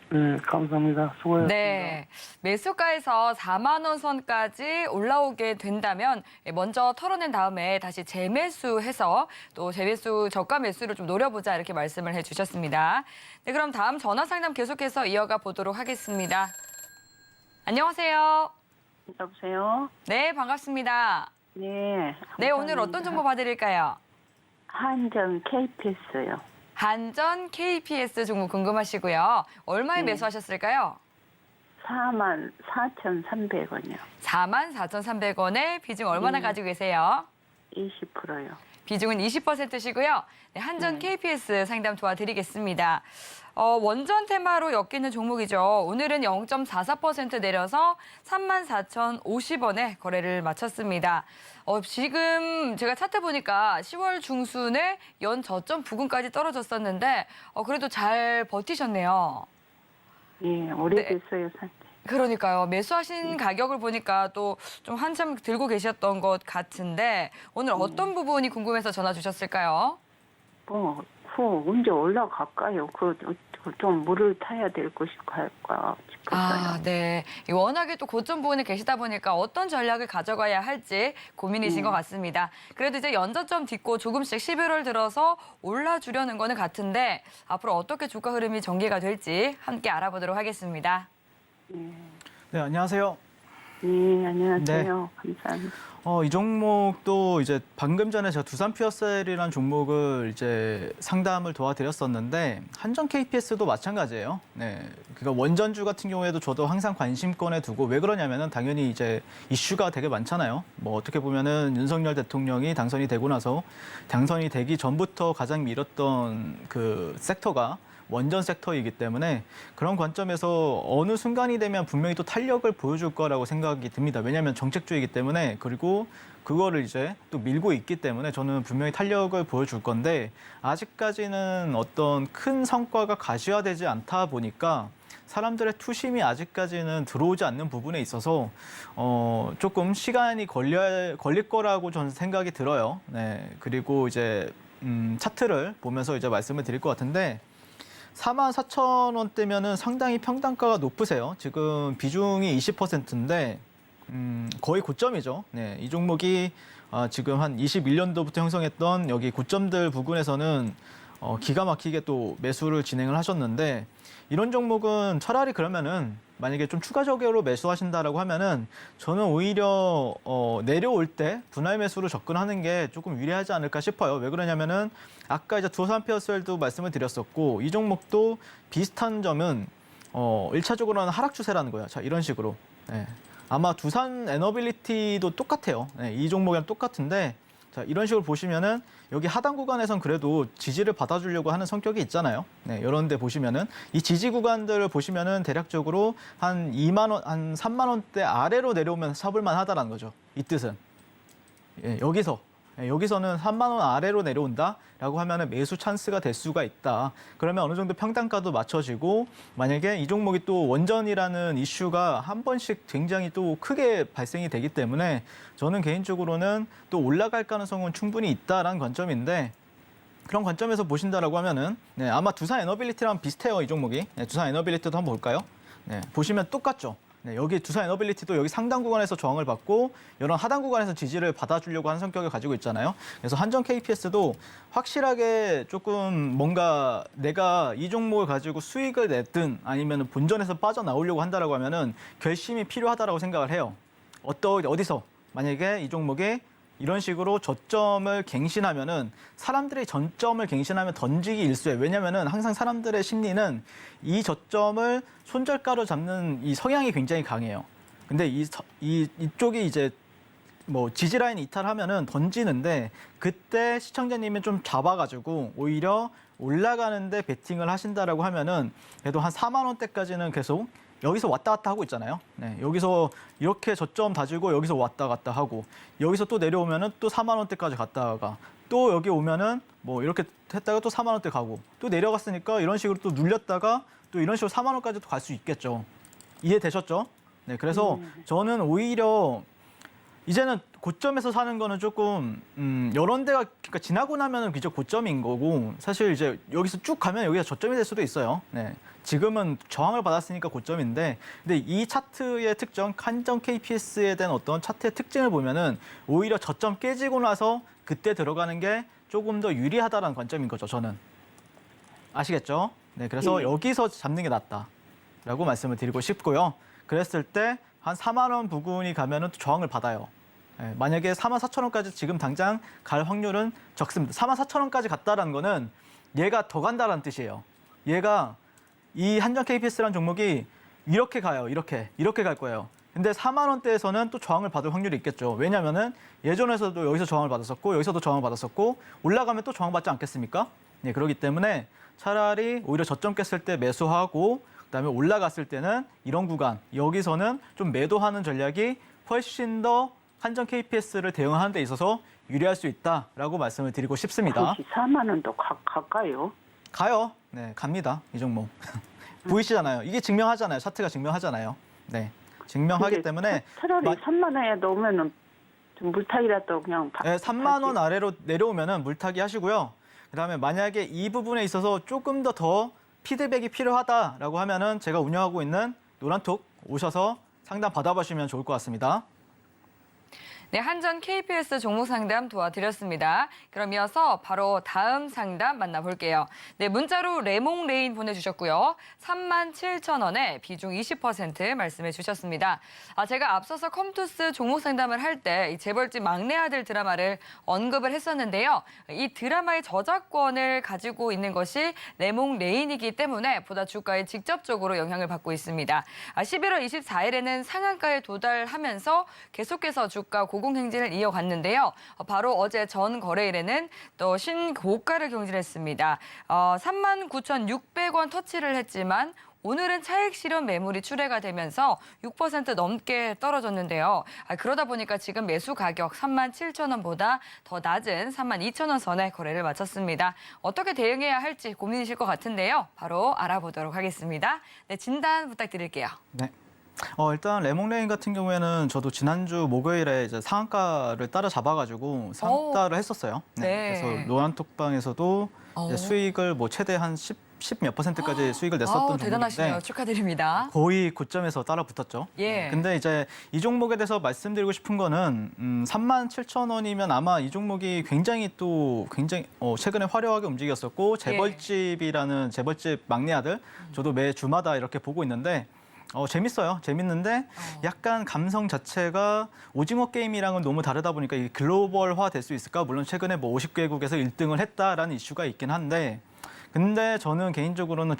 네, 감사합니다. 수고하셨습니다. 네, 매수가에서 4만 원 선까지 올라오게 된다면 먼저 털어낸 다음에 다시 재매수해서 또 재매수 저가 매수를 좀 노려보자, 이렇게 말씀을 해주셨습니다. 네, 그럼 다음 전화 상담 계속해서 이어가 보도록 하겠습니다. 안녕하세요. 여보세요? 네, 반갑습니다. 네. 네, 오늘 어떤 정보 봐드릴까요? 한전 KPS요. 한전 KPS 종목 궁금하시고요. 얼마에 네. 매수하셨을까요? 44,300원이요. 44,300원에 비중 얼마나 네. 가지고 계세요? 20%요. 비중은 20%시고요. 네, 한전 KPS 상담 도와드리겠습니다. 원전 테마로 엮이는 종목이죠. 오늘은 0.44% 내려서 34,050원에 거래를 마쳤습니다. 지금 제가 차트 보니까 10월 중순에 연 저점 부근까지 떨어졌었는데 그래도 잘 버티셨네요. 예, 오래됐어요, 산지. 그러니까요. 매수하신 가격을 보니까 또 좀 한참 들고 계셨던 것 같은데 오늘 어떤 부분이 궁금해서 전화 주셨을까요? 언제 올라갈까요? 좀 물을 타야 될 것이 할까 싶었어요. 네. 워낙에 또 고점 부분에 계시다 보니까 어떤 전략을 가져가야 할지 고민이신 것 같습니다. 그래도 이제 연저점 딛고 조금씩 11월 들어서 올라주려는 거는 같은데 앞으로 어떻게 주가 흐름이 전개가 될지 함께 알아보도록 하겠습니다. 네, 안녕하세요. 네, 안녕하세요. 감사합니다. 이 종목도 이제 방금 전에 제가 두산 퓨어셀이라는 종목을 이제 상담을 도와드렸었는데 한전 KPS도 마찬가지예요. 네, 그러니까 원전주 같은 경우에도 저도 항상 관심권에 두고, 왜 그러냐면은 당연히 이제 이슈가 되게 많잖아요. 뭐 어떻게 보면은 윤석열 대통령이 당선이 되고 나서 당선이 되기 전부터 가장 밀었던 그 섹터가 원전 섹터이기 때문에 그런 관점에서 어느 순간이 되면 분명히 또 탄력을 보여줄 거라고 생각이 듭니다. 왜냐하면 정책주의이기 때문에, 그리고 그거를 이제 또 밀고 있기 때문에 저는 분명히 탄력을 보여줄 건데, 아직까지는 어떤 큰 성과가 가시화되지 않다 보니까 사람들의 투심이 아직까지는 들어오지 않는 부분에 있어서 조금 시간이 걸릴 거라고 저는 생각이 들어요. 네, 그리고 이제 차트를 보면서 이제 말씀을 드릴 것 같은데, 44,000원대면은 상당히 평단가가 높으세요. 지금 비중이 20%인데 거의 고점이죠. 네, 이 종목이 지금 한 21년도부터 형성했던 여기 고점들 부근에서는 기가 막히게 또 매수를 진행을 하셨는데, 이런 종목은 차라리 그러면은 만약에 좀 추가적으로 매수하신다라고 하면은 저는 오히려 내려올 때 분할 매수로 접근하는 게 조금 유리하지 않을까 싶어요. 왜 그러냐면은 아까 이제 두산 피어스웰도 말씀을 드렸었고 이 종목도 비슷한 점은 1차적으로는 하락 추세라는 거예요. 자, 이런 식으로. 네. 아마 두산 에너빌리티도 똑같아요. 네, 이 종목이랑 똑같은데 자, 이런 식으로 보시면은 여기 하단 구간에선 그래도 지지를 받아주려고 하는 성격이 있잖아요. 네, 이런 데 보시면은 이 지지 구간들을 보시면은 대략적으로 한 2만 원, 한 3만 원대 아래로 내려오면 사볼만 하다라는 거죠. 이 뜻은. 예, 여기서는 3만 원 아래로 내려온다라고 하면은 매수 찬스가 될 수가 있다. 그러면 어느 정도 평단가도 맞춰지고 만약에 이 종목이 또 원전이라는 이슈가 한 번씩 굉장히 또 크게 발생이 되기 때문에 저는 개인적으로는 또 올라갈 가능성은 충분히 있다라는 관점인데 그런 관점에서 보신다라고 하면은 네, 아마 두산 에너빌리티랑 비슷해요, 이 종목이. 네, 두산 에너빌리티도 한번 볼까요? 네, 보시면 똑같죠. 네, 여기 두산 에너빌리티도 여기 상단 구간에서 저항을 받고 이런 하단 구간에서 지지를 받아주려고 하는 성격을 가지고 있잖아요. 그래서 한전 KPS도 확실하게 조금 뭔가 내가 이 종목을 가지고 수익을 냈든 아니면 본전에서 빠져나오려고 한다라고 하면은 결심이 필요하다라고 생각을 해요. 어디서 만약에 이 종목에 이런 식으로 저점을 갱신하면은 사람들이 전점을 갱신하면 던지기 일쑤예요. 왜냐면은 항상 사람들의 심리는 이 저점을 손절가로 잡는 이 성향이 굉장히 강해요. 근데 이쪽이 이제 뭐 지지라인 이탈하면은 던지는데 그때 시청자님이 좀 잡아가지고 오히려 올라가는데 베팅을 하신다라고 하면은 그래도 한 4만 원대까지는 계속 여기서 왔다 갔다 하고 있잖아요. 네, 여기서 이렇게 저점 다지고 여기서 왔다 갔다 하고 여기서 또 내려오면은 또 4만 원대까지 갔다가 또 여기 오면은 뭐 이렇게 했다가 또 4만 원대 가고 또 내려갔으니까 이런 식으로 또 눌렸다가 또 이런 식으로 4만 원까지도 갈 수 있겠죠. 이해되셨죠? 네, 그래서 저는 오히려 이제는 고점에서 사는 거는 조금 이런 데가 그러니까 지나고 나면은 그저 고점인 거고 사실 이제 여기서 쭉 가면 여기가 저점이 될 수도 있어요. 네. 지금은 저항을 받았으니까 고점인데 근데 이 차트의 특정 한전 KPS에 대한 어떤 차트의 특징을 보면은 오히려 저점 깨지고 나서 그때 들어가는 게 조금 더 유리하다라는 관점인 거죠. 저는. 아시겠죠? 네. 그래서 여기서 잡는 게 낫다라고 말씀을 드리고 싶고요. 그랬을 때 한 4만 원 부근이 가면은 또 저항을 받아요. 네, 만약에 4만 4천 원까지 지금 당장 갈 확률은 적습니다. 4만 4천 원까지 갔다라는 거는 얘가 더 간다라는 뜻이에요. 얘가 이 한전 KPS라는 종목이 이렇게 가요. 이렇게 갈 거예요. 근데 4만 원대에서는 또 저항을 받을 확률이 있겠죠. 왜냐면은 예전에서도 여기서 저항을 받았었고 여기서도 저항을 받았었고 올라가면 또 저항받지 않겠습니까? 네, 그렇기 때문에 차라리 오히려 저점 깼을 때 매수하고 그다음에 올라갔을 때는 이런 구간 여기서는 좀 매도하는 전략이 훨씬 더 한전 KPS를 대응하는 데 있어서 유리할 수 있다라고 말씀을 드리고 싶습니다. 4만 원도 갈까요? 가요. 네, 갑니다. 이 종목. 보이시잖아요. 이게 증명하잖아요. 차트가 증명하잖아요. 네, 증명하기 때문에 차라리 3만 원에 넣으면은 좀 물타기라도 그냥 네, 3만 원 아래로 내려오면은 물타기 하시고요. 그다음에 만약에 이 부분에 있어서 조금 더 피드백이 필요하다라고 하면은 제가 운영하고 있는 노란톡 오셔서 상담 받아보시면 좋을 것 같습니다. 네, 한전 KPS 종목 상담 도와드렸습니다. 그럼 이어서 바로 다음 상담 만나볼게요. 네, 문자로 레몽레인 보내주셨고요. 37,000원에 비중 20% 말씀해 주셨습니다. 제가 앞서서 컴투스 종목 상담을 할 때 이 재벌집 막내 아들 드라마를 언급을 했었는데요. 이 드라마의 저작권을 가지고 있는 것이 레몽레인이기 때문에 보다 주가에 직접적으로 영향을 받고 있습니다. 11월 24일에는 상한가에 도달하면서 계속해서 주가 고공행진을 이어갔는데요. 바로 어제 전 거래일에는 또 신고가를 경신했습니다. 39,600원 터치를 했지만 오늘은 차익 실현 매물이 출회가 되면서 6% 넘게 떨어졌는데요. 그러다 보니까 지금 매수 가격 37,000원보다 더 낮은 32,000원 선에 거래를 마쳤습니다. 어떻게 대응해야 할지 고민이실 것 같은데요. 바로 알아보도록 하겠습니다. 네, 진단 부탁드릴게요. 네. 일단 레몽레인 같은 경우에는 저도 지난주 목요일에 이제 상한가를 따라잡아가지고 상따를 했었어요. 네. 그래서 노란톡방에서도 이제 수익을 뭐 최대 한 10 몇 %까지 수익을 냈었던 대단하시네요. 종목인데 축하드립니다. 거의 고점에서 따라 붙었죠. 예. 근데 이제 이 종목에 대해서 말씀드리고 싶은 거는 37,000원이면 아마 이 종목이 굉장히 최근에 화려하게 움직였었고 재벌집 막내 아들 저도 매 주마다 이렇게 보고 있는데 재밌어요. 재밌는데 약간 감성 자체가 오징어 게임이랑은 너무 다르다 보니까 이게 글로벌화 될 수 있을까? 물론 최근에 뭐 50개국에서 1등을 했다라는 이슈가 있긴 한데 근데 저는 개인적으로는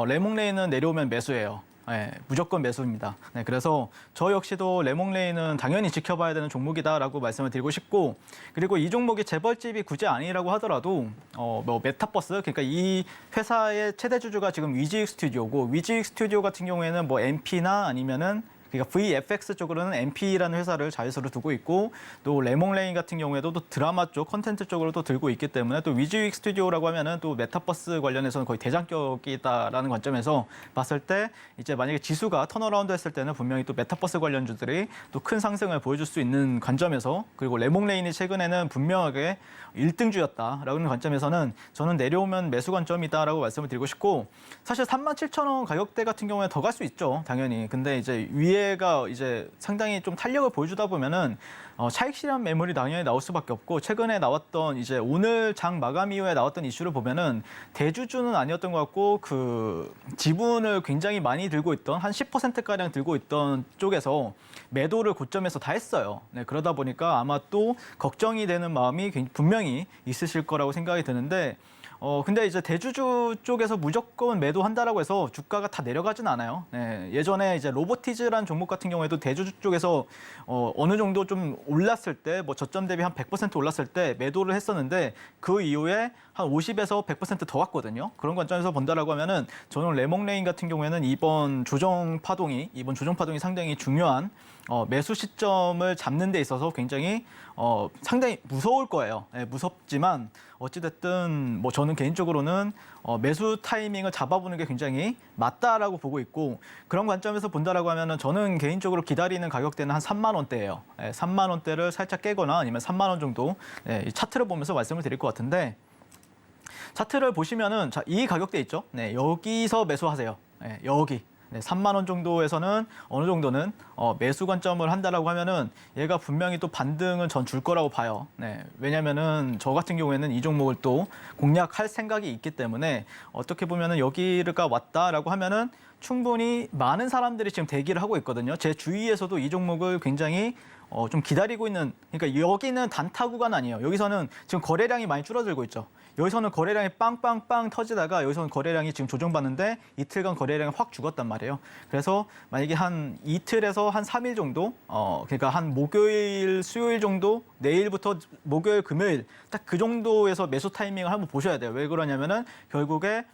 레몽레이는 내려오면 매수예요. 네, 무조건 매수입니다. 네, 그래서 저 역시도 레몽레이는 당연히 지켜봐야 되는 종목이다라고 말씀을 드리고 싶고 그리고 이 종목이 재벌집이 굳이 아니라고 하더라도 뭐 메타버스 그러니까 이 회사의 최대 주주가 지금 위즈익 스튜디오고 위즈익 스튜디오 같은 경우에는 뭐 MP나 아니면은 그러니까 VFX 쪽으로는 MP라는 회사를 자회사로 두고 있고 또 레몽레인 같은 경우에도 또 드라마 쪽 콘텐츠 쪽으로 또 들고 있기 때문에 또 위즈익 스튜디오라고 하면은 또 메타버스 관련해서는 거의 대장격이다라는 관점에서 봤을 때 이제 만약에 지수가 턴어라운드 했을 때는 분명히 또 메타버스 관련주들이 또 큰 상승을 보여줄 수 있는 관점에서 그리고 레몽레인이 최근에는 분명하게 1등주였다라는 관점에서는 저는 내려오면 매수 관점이다라고 말씀을 드리고 싶고 사실 37,000원 가격대 같은 경우에 더 갈 수 있죠 당연히 근데 이제 위에가 이제 상당히 좀 탄력을 보여주다 보면은 차익 실현 매물이 당연히 나올 수밖에 없고 최근에 나왔던 이제 오늘 장 마감 이후에 나왔던 이슈를 보면은 대주주는 아니었던 것 같고 그 지분을 굉장히 많이 들고 있던 한 10%가량 들고 있던 쪽에서 매도를 고점에서 다 했어요. 네, 그러다 보니까 아마 또 걱정이 되는 마음이 분명히 있으실 거라고 생각이 드는데 근데 이제 대주주 쪽에서 무조건 매도한다라고 해서 주가가 다 내려가진 않아요. 네, 예전에 이제 로보티즈라는 종목 같은 경우에도 대주주 쪽에서 어느 정도 좀 올랐을 때, 뭐 저점 대비 한 100% 올랐을 때 매도를 했었는데 그 이후에 한 50에서 100% 더 왔거든요. 그런 관점에서 본다라고 하면은 저는 레몽레인 같은 경우에는 이번 조정 파동이 상당히 중요한 매수 시점을 잡는 데 있어서 굉장히 상당히 무서울 거예요. 네, 무섭지만 어찌됐든 뭐 저는 개인적으로는 매수 타이밍을 잡아보는 게 굉장히 맞다라고 보고 있고 그런 관점에서 본다라고 하면은 저는 개인적으로 기다리는 가격대는 한 3만 원대예요. 네, 3만 원대를 살짝 깨거나 아니면 3만 원 정도 네, 이 차트를 보면서 말씀을 드릴 것 같은데 차트를 보시면은 자, 이 가격대 있죠? 네, 여기서 매수하세요. 네, 여기. 네, 3만 원 정도에서는 어느 정도는 매수 관점을 한다라고 하면은 얘가 분명히 또 반등은 전 줄 거라고 봐요. 네, 왜냐면은 저 같은 경우에는 이 종목을 또 공략할 생각이 있기 때문에 어떻게 보면은 여기가 왔다라고 하면은 충분히 많은 사람들이 지금 대기를 하고 있거든요. 제 주위에서도 이 종목을 굉장히 좀 기다리고 있는, 그러니까 여기는 단타 구간 아니에요. 여기서는 지금 거래량이 많이 줄어들고 있죠. 여기서는 거래량이 빵빵빵 터지다가 여기서는 거래량이 지금 조정받는데 이틀간 거래량이 확 죽었단 말이에요. 그래서 만약에 한 이틀에서 한 3일 정도, 그러니까 한 목요일, 수요일 정도, 내일부터 목요일, 금요일 딱 그 정도에서 매수 타이밍을 한번 보셔야 돼요. 왜 그러냐면은 결국에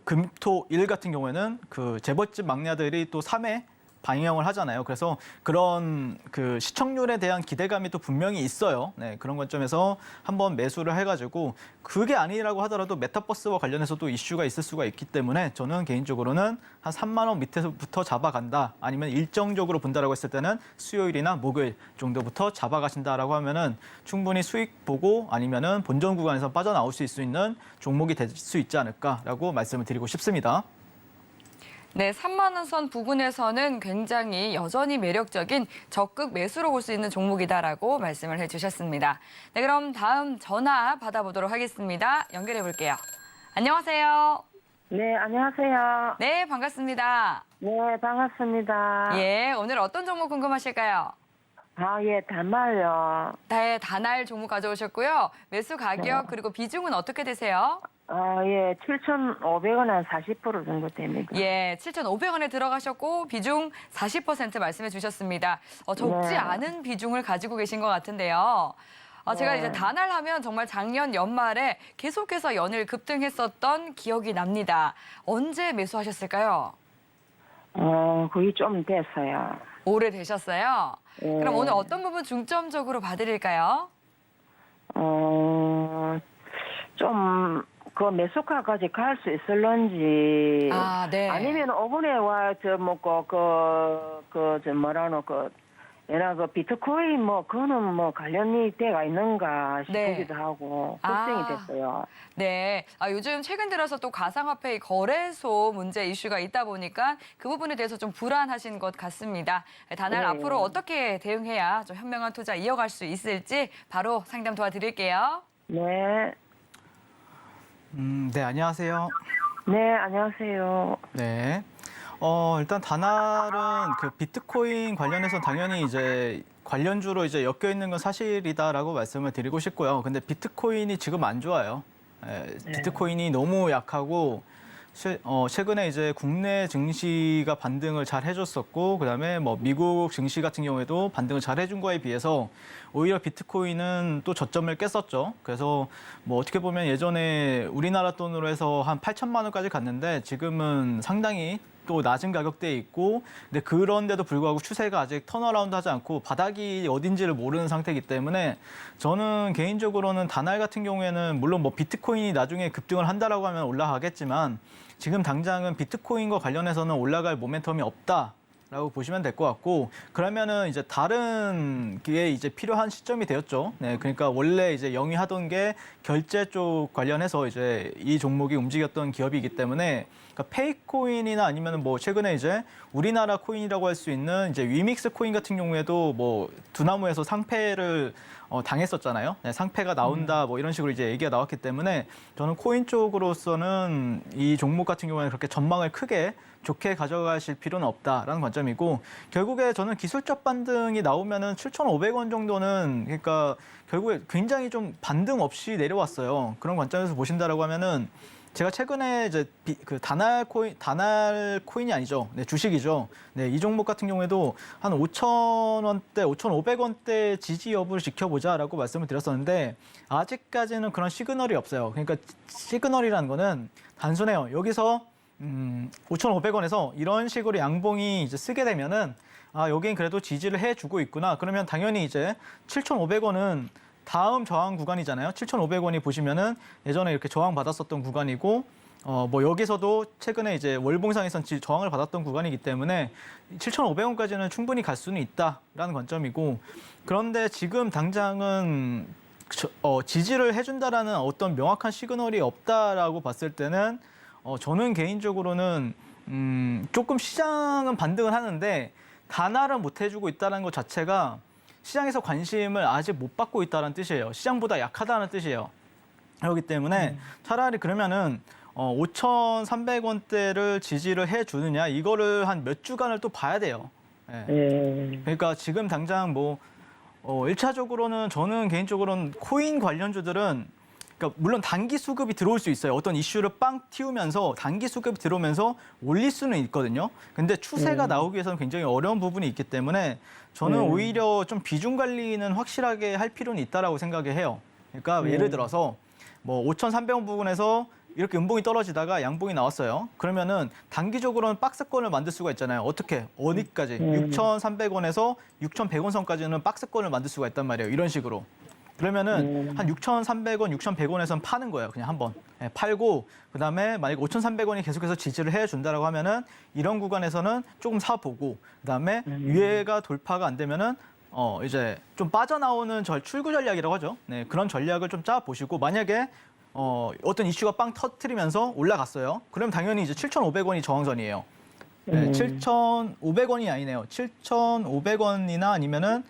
금, 토, 일 같은 경우에는 그 재벌집 막내들이 또 3회 방영을 하잖아요. 그래서 그런 그 시청률에 대한 기대감이 또 분명히 있어요. 네, 그런 관점에서 한번 매수를 해가지고 그게 아니라고 하더라도 메타버스와 관련해서도 이슈가 있을 수가 있기 때문에 저는 개인적으로는 한 3만 원 밑에서부터 잡아간다. 아니면 일정적으로 본다라고 했을 때는 수요일이나 목요일 정도부터 잡아가신다라고 하면은 충분히 수익 보고 아니면은 본전 구간에서 빠져나올 수 있는 종목이 될 수 있지 않을까라고 말씀을 드리고 싶습니다. 네, 3만 원 선 부근에서는 굉장히 여전히 매력적인 적극 매수로 볼 수 있는 종목이다라고 말씀을 해주셨습니다. 네, 그럼 다음 전화 받아보도록 하겠습니다. 연결해 볼게요. 안녕하세요. 네, 안녕하세요. 네, 반갑습니다. 네, 반갑습니다. 예, 오늘 어떤 종목 궁금하실까요? 아, 예, 단말요. 네, 다날 종목 가져오셨고요. 매수 가격 그리고 비중은 어떻게 되세요? 아, 예, 7,500원 한 40% 정도 됩니다. 예, 7,500원에 들어가셨고 비중 40% 말씀해 주셨습니다. 적지 네. 않은 비중을 가지고 계신 것 같은데요. 제가 네. 이제 다날하면 정말 작년 연말에 계속해서 연일 급등했었던 기억이 납니다. 언제 매수하셨을까요? 거의 좀 됐어요. 오래되셨어요? 예. 그럼 오늘 어떤 부분 중점적으로 봐드릴까요? 좀, 그 매수가까지 갈 수 있을런지. 아, 네. 아니면 5분에 와, 얘나 그 비트코인 그거는 관련이 돼가 있는가 싶기도 네. 하고, 아. 걱정이 됐어요. 네, 요즘 최근 들어서 또 가상화폐 거래소 문제 이슈가 있다 보니까 그 부분에 대해서 좀 불안하신 것 같습니다. 다날 네. 앞으로 어떻게 대응해야 좀 현명한 투자 이어갈 수 있을지 바로 상담 도와드릴게요. 네. 네, 안녕하세요. 네, 안녕하세요. 네. 일단 다날은 그 비트코인 관련해서 당연히 이제 관련주로 이제 엮여 있는 건 사실이다라고 말씀을 드리고 싶고요. 근데 비트코인이 지금 안 좋아요. 비트코인이 너무 약하고 최근에 이제 국내 증시가 반등을 잘 해줬었고, 그다음에 뭐 미국 증시 같은 경우에도 반등을 잘 해준 거에 비해서 오히려 비트코인은 또 저점을 깼었죠. 그래서 뭐 어떻게 보면 예전에 우리나라 돈으로 해서 한 8천만 원까지 갔는데 지금은 상당히 또 낮은 가격대에 있고, 근데 그런데도 불구하고 추세가 아직 턴어라운드 하지 않고 바닥이 어딘지를 모르는 상태이기 때문에 저는 개인적으로는 다날 같은 경우에는 물론 뭐 비트코인이 나중에 급등을 한다라고 하면 올라가겠지만 지금 당장은 비트코인과 관련해서는 올라갈 모멘텀이 없다라고 보시면 될 것 같고, 그러면은 이제 다른 게 이제 필요한 시점이 되었죠. 네, 그러니까 원래 이제 영위하던 게 결제 쪽 관련해서 이제 이 종목이 움직였던 기업이기 때문에, 그러니까 페이코인이나 아니면 뭐 최근에 이제 우리나라 코인이라고 할 수 있는 이제 위믹스 코인 같은 경우에도 뭐 두나무에서 상패를 당했었잖아요. 네, 상패가 나온다 뭐 이런 식으로 이제 얘기가 나왔기 때문에 저는 코인 쪽으로서는 이 종목 같은 경우에는 그렇게 전망을 크게 좋게 가져가실 필요는 없다라는 관점이고, 결국에 저는 기술적 반등이 나오면은 7,500원 정도는, 그러니까 결국에 굉장히 좀 반등 없이 내려왔어요. 그런 관점에서 보신다라고 하면은 제가 최근에 이제 그 다날 코인이 아니죠. 네, 주식이죠. 네, 이 종목 같은 경우에도 한 5,000원대, 5,500원대 지지 여부를 지켜보자라고 말씀을 드렸었는데 아직까지는 그런 시그널이 없어요. 그러니까 시그널이라는 거는 단순해요. 여기서 5,500원에서 이런 식으로 양봉이 이제 쓰게 되면은 여긴 그래도 지지를 해주고 있구나. 그러면 당연히 이제 7,500원은 다음 저항 구간이잖아요. 7,500원이 보시면은 예전에 이렇게 저항 받았었던 구간이고, 뭐 여기서도 최근에 이제 월봉상에선 저항을 받았던 구간이기 때문에 7,500원까지는 충분히 갈 수는 있다라는 관점이고, 그런데 지금 당장은 지지를 해준다라는 어떤 명확한 시그널이 없다라고 봤을 때는 저는 개인적으로는 조금 시장은 반등을 하는데 다날은 못 해주고 있다는 것 자체가 시장에서 관심을 아직 못 받고 있다는 뜻이에요. 시장보다 약하다는 뜻이에요. 그렇기 때문에 차라리 그러면은 5,300원대를 지지를 해주느냐, 이거를 한 몇 주간을 또 봐야 돼요. 예. 그러니까 지금 당장 뭐 1차적으로는 저는 개인적으로는 코인 관련주들은, 그러니까 물론 단기 수급이 들어올 수 있어요. 어떤 이슈를 빵 튀우면서 단기 수급이 들어오면서 올릴 수는 있거든요. 근데 추세가 나오기 위해서는 굉장히 어려운 부분이 있기 때문에 저는 오히려 좀 비중 관리는 확실하게 할 필요는 있다라고 생각해요. 그러니까 예를 들어서 뭐 5,300원 부분에서 이렇게 음봉이 떨어지다가 양봉이 나왔어요. 그러면은 단기적으로는 박스권을 만들 수가 있잖아요. 어떻게? 어디까지? 6,300원에서 6,100원 선까지는 박스권을 만들 수가 있단 말이에요. 이런 식으로. 그러면은 한 6,300원, 6,100원에선 파는 거예요. 그냥 한번 팔고, 그다음에 만약 5,300원이 계속해서 지지를 해준다라고 하면은 이런 구간에서는 조금 사보고, 그다음에 위에가 돌파가 안 되면은 이제 좀 빠져나오는 출구 전략이라고 하죠. 네, 그런 전략을 좀 짜 보시고, 만약에 어떤 이슈가 빵 터트리면서 올라갔어요. 그럼 당연히 이제 7,500원이 저항선이에요. 네, 7,500원이 아니네요. 7,500원이나 아니면은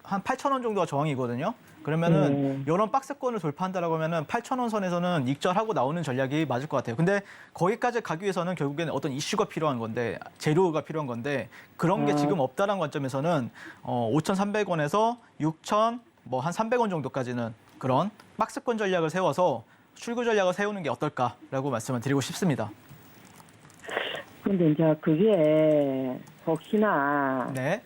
한 8,000원 정도가 저항이거든요. 그러면은 이런 박스권을 돌파한다라고 하면은 8,000원 선에서는 익절하고 나오는 전략이 맞을 것 같아요. 근데 거기까지 가기 위해서는 결국에는 어떤 이슈가 필요한 건데, 재료가 필요한 건데, 그런 게 지금 없다는 관점에서는 5,300원에서 6,000, 뭐 한 300원 정도까지는 그런 박스권 전략을 세워서 출구 전략을 세우는 게 어떨까라고 말씀을 드리고 싶습니다. 근데 이제 그게 혹시나 네.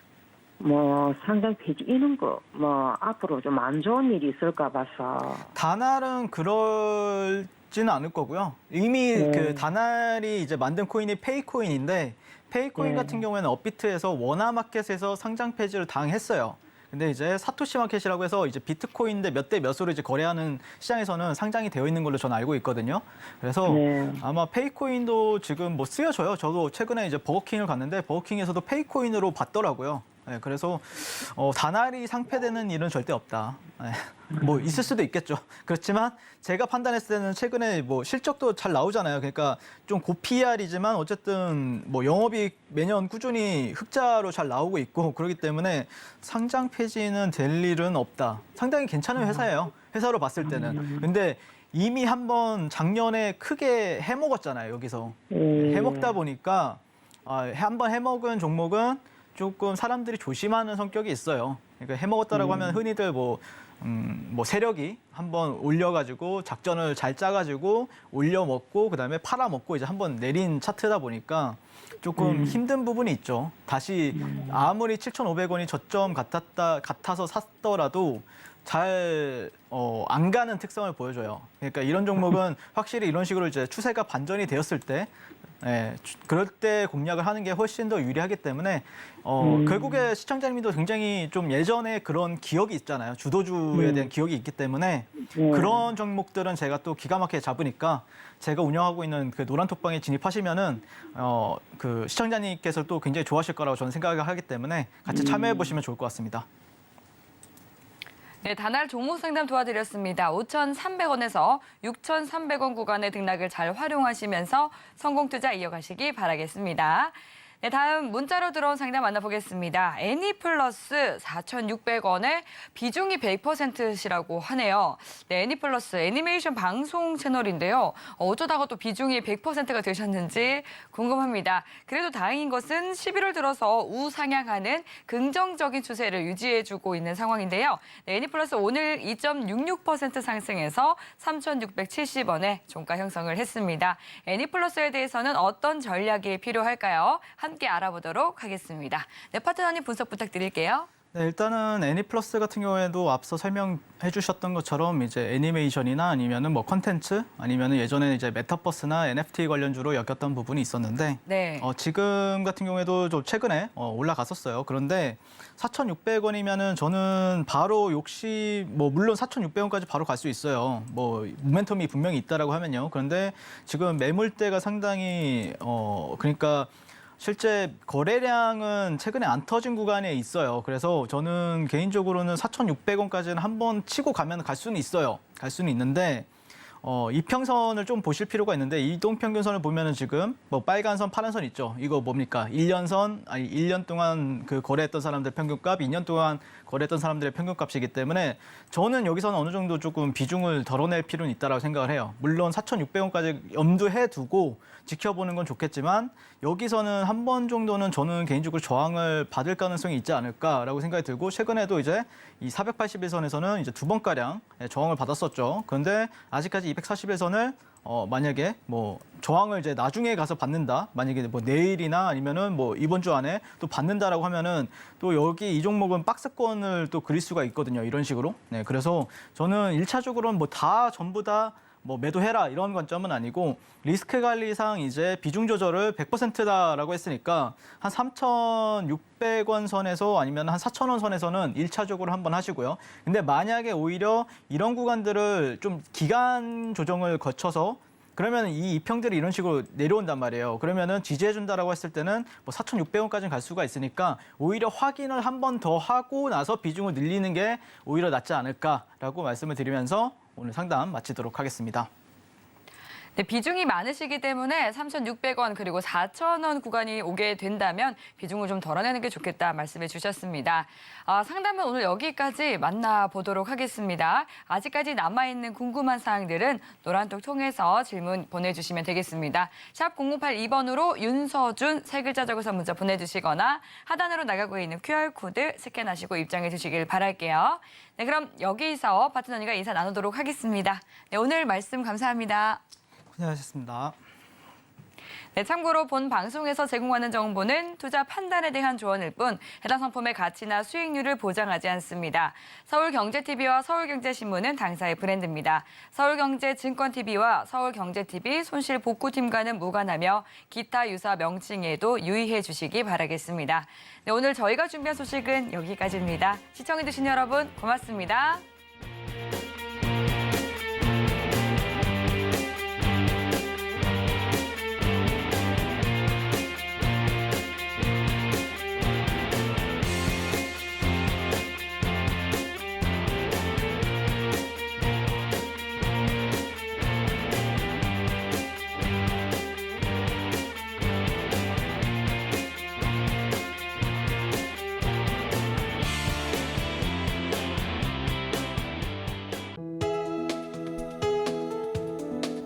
뭐 상장 폐지 이런 거 뭐 앞으로 좀 안 좋은 일이 있을까 봐서. 다날은 그럴지는 않을 거고요. 이미 그 다날이 이제 만든 코인이 페이코인인데, 페이코인 같은 경우에는 업비트에서 원화마켓에서 상장 폐지를 당했어요. 근데 이제 사토시 마켓이라고 해서 이제 비트코인인데 몇 대 몇으로 이제 거래하는 시장에서는 상장이 되어 있는 걸로 저는 알고 있거든요. 그래서 아마 페이코인도 지금 뭐 쓰여져요. 저도 최근에 이제 버거킹을 갔는데 버거킹에서도 페이코인으로 받더라고요. 네, 그래서 다날이 상폐되는 일은 절대 없다. 네, 뭐 있을 수도 있겠죠. 그렇지만 제가 판단했을 때는 최근에 뭐 실적도 잘 나오잖아요. 그러니까 좀 고PR이지만 어쨌든 뭐 영업이익 매년 꾸준히 흑자로 잘 나오고 있고, 그렇기 때문에 상장 폐지는 될 일은 없다. 상당히 괜찮은 회사예요. 회사로 봤을 때는. 근데 이미 한번 작년에 크게 해먹었잖아요, 여기서. 해먹다 보니까 한번 해먹은 종목은 조금 사람들이 조심하는 성격이 있어요. 그러니까 해먹었다라고 하면 흔히들 뭐 세력이 한번 올려가지고 작전을 잘 짜가지고 올려먹고 그다음에 팔아먹고 이제 한번 내린 차트다 보니까 조금 힘든 부분이 있죠. 다시 아무리 7,500원이 저점 같아서 샀더라도 잘 안 가는 특성을 보여줘요. 그러니까 이런 종목은 확실히 이런 식으로 이제 추세가 반전이 되었을 때, 그럴 때 공략을 하는 게 훨씬 더 유리하기 때문에 결국에 시청자님도 굉장히 좀 예전에 그런 기억이 있잖아요. 주도주에 대한 기억이 있기 때문에 그런 종목들은 제가 또 기가 막히게 잡으니까 제가 운영하고 있는 그 노란톡방에 진입하시면은 그 시청자님께서 또 굉장히 좋아하실 거라고 저는 생각을 하기 때문에 같이 참여해 보시면 좋을 것 같습니다. 네, 단알 종목 상담 도와드렸습니다. 5,300원에서 6,300원 구간의 등락을 잘 활용하시면서 성공 투자 이어가시기 바라겠습니다. 네, 다음 문자로 들어온 상담 만나보겠습니다. 애니플러스 4,600원에 비중이 100%시라고 하네요. 네, 애니플러스 애니메이션 방송 채널인데요. 어쩌다가 또 비중이 100%가 되셨는지 궁금합니다. 그래도 다행인 것은 11월 들어서 우상향하는 긍정적인 추세를 유지해주고 있는 상황인데요. 네, 애니플러스 오늘 2.66% 상승해서 3,670원에 종가 형성을 했습니다. 애니플러스에 대해서는 어떤 전략이 필요할까요? 함께 알아보도록 하겠습니다. 네, 파트너님 분석 부탁드릴게요. 네, 일단은 애니플러스 같은 경우에도 앞서 설명해 주셨던 것처럼 이제 애니메이션이나 아니면은 뭐 컨텐츠 아니면은 예전에 이제 메타버스나 NFT 관련주로 엮였던 부분이 있었는데 네. 지금 같은 경우에도 좀 최근에 올라갔었어요. 그런데 4,600원이면은 저는 바로 물론 4,600원까지 바로 갈 수 있어요. 뭐 모멘텀이 분명히 있다라고 하면요. 그런데 지금 매물대가 상당히 그러니까 실제 거래량은 최근에 안 터진 구간에 있어요. 그래서 저는 개인적으로는 4,600원까지는 한번 치고 가면 갈 수는 있어요. 갈 수는 있는데 이평선을 좀 보실 필요가 있는데 이동평균선을 보면은 지금 뭐 빨간 선, 파란 선 있죠. 이거 뭡니까? 1년 동안 그 거래했던 사람들 평균값, 2년 동안 거래했던 사람들의 평균값이기 때문에 저는 여기서는 어느 정도 조금 비중을 덜어낼 필요는 있다고 생각을 해요. 물론 4,600원까지 염두해 두고 지켜보는 건 좋겠지만 여기서는 한 번 정도는 저는 개인적으로 저항을 받을 가능성이 있지 않을까라고 생각이 들고 최근에도 이제 이 481선에서는 이제 2번가량 저항을 받았었죠. 그런데 아직까지 241선을 만약에 뭐 저항을 이제 나중에 가서 받는다. 만약에 뭐 내일이나 아니면은 뭐 이번 주 안에 또 받는다라고 하면은 또 여기 이 종목은 박스권을 또 그릴 수가 있거든요. 이런 식으로. 네, 그래서 저는 1차적으로는 뭐 전부 다 뭐 매도해라 이런 관점은 아니고 리스크 관리상 이제 비중 조절을 100%다라고 했으니까 한 3,600원 선에서 아니면 한 4,000원 선에서는 1차적으로 한번 하시고요. 근데 만약에 오히려 이런 구간들을 좀 기간 조정을 거쳐서 그러면 이 이평들이 이런 식으로 내려온단 말이에요. 그러면은 지지해준다라고 했을 때는 뭐 4,600원까지는 갈 수가 있으니까 오히려 확인을 한 번 더 하고 나서 비중을 늘리는 게 오히려 낫지 않을까라고 말씀을 드리면서 오늘 상담 마치도록 하겠습니다. 네, 비중이 많으시기 때문에 3,600원 그리고 4,000원 구간이 오게 된다면 비중을 좀 덜어내는 게 좋겠다 말씀해 주셨습니다. 상담은 오늘 여기까지 만나보도록 하겠습니다. 아직까지 남아있는 궁금한 사항들은 노란톡 통해서 질문 보내주시면 되겠습니다. 샵 0082번으로 윤서준 세 글자 적어서 문자 보내주시거나 하단으로 나가고 있는 QR코드 스캔하시고 입장해 주시길 바랄게요. 네, 그럼 여기서 파트너님과 인사 나누도록 하겠습니다. 네, 오늘 말씀 감사합니다. 고생하셨습니다. 네, 참고로 본 방송에서 제공하는 정보는 투자 판단에 대한 조언일 뿐 해당 상품의 가치나 수익률을 보장하지 않습니다. 서울경제TV와 서울경제신문은 당사의 브랜드입니다. 서울경제증권TV와 서울경제TV 손실복구팀과는 무관하며 기타 유사 명칭에도 유의해 주시기 바라겠습니다. 네, 오늘 저희가 준비한 소식은 여기까지입니다. 시청해주신 여러분 고맙습니다.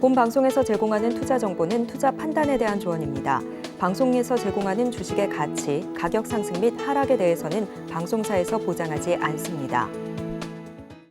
본 방송에서 제공하는 투자 정보는 투자 판단에 대한 조언입니다. 방송에서 제공하는 주식의 가치, 가격 상승 및 하락에 대해서는 방송사에서 보장하지 않습니다.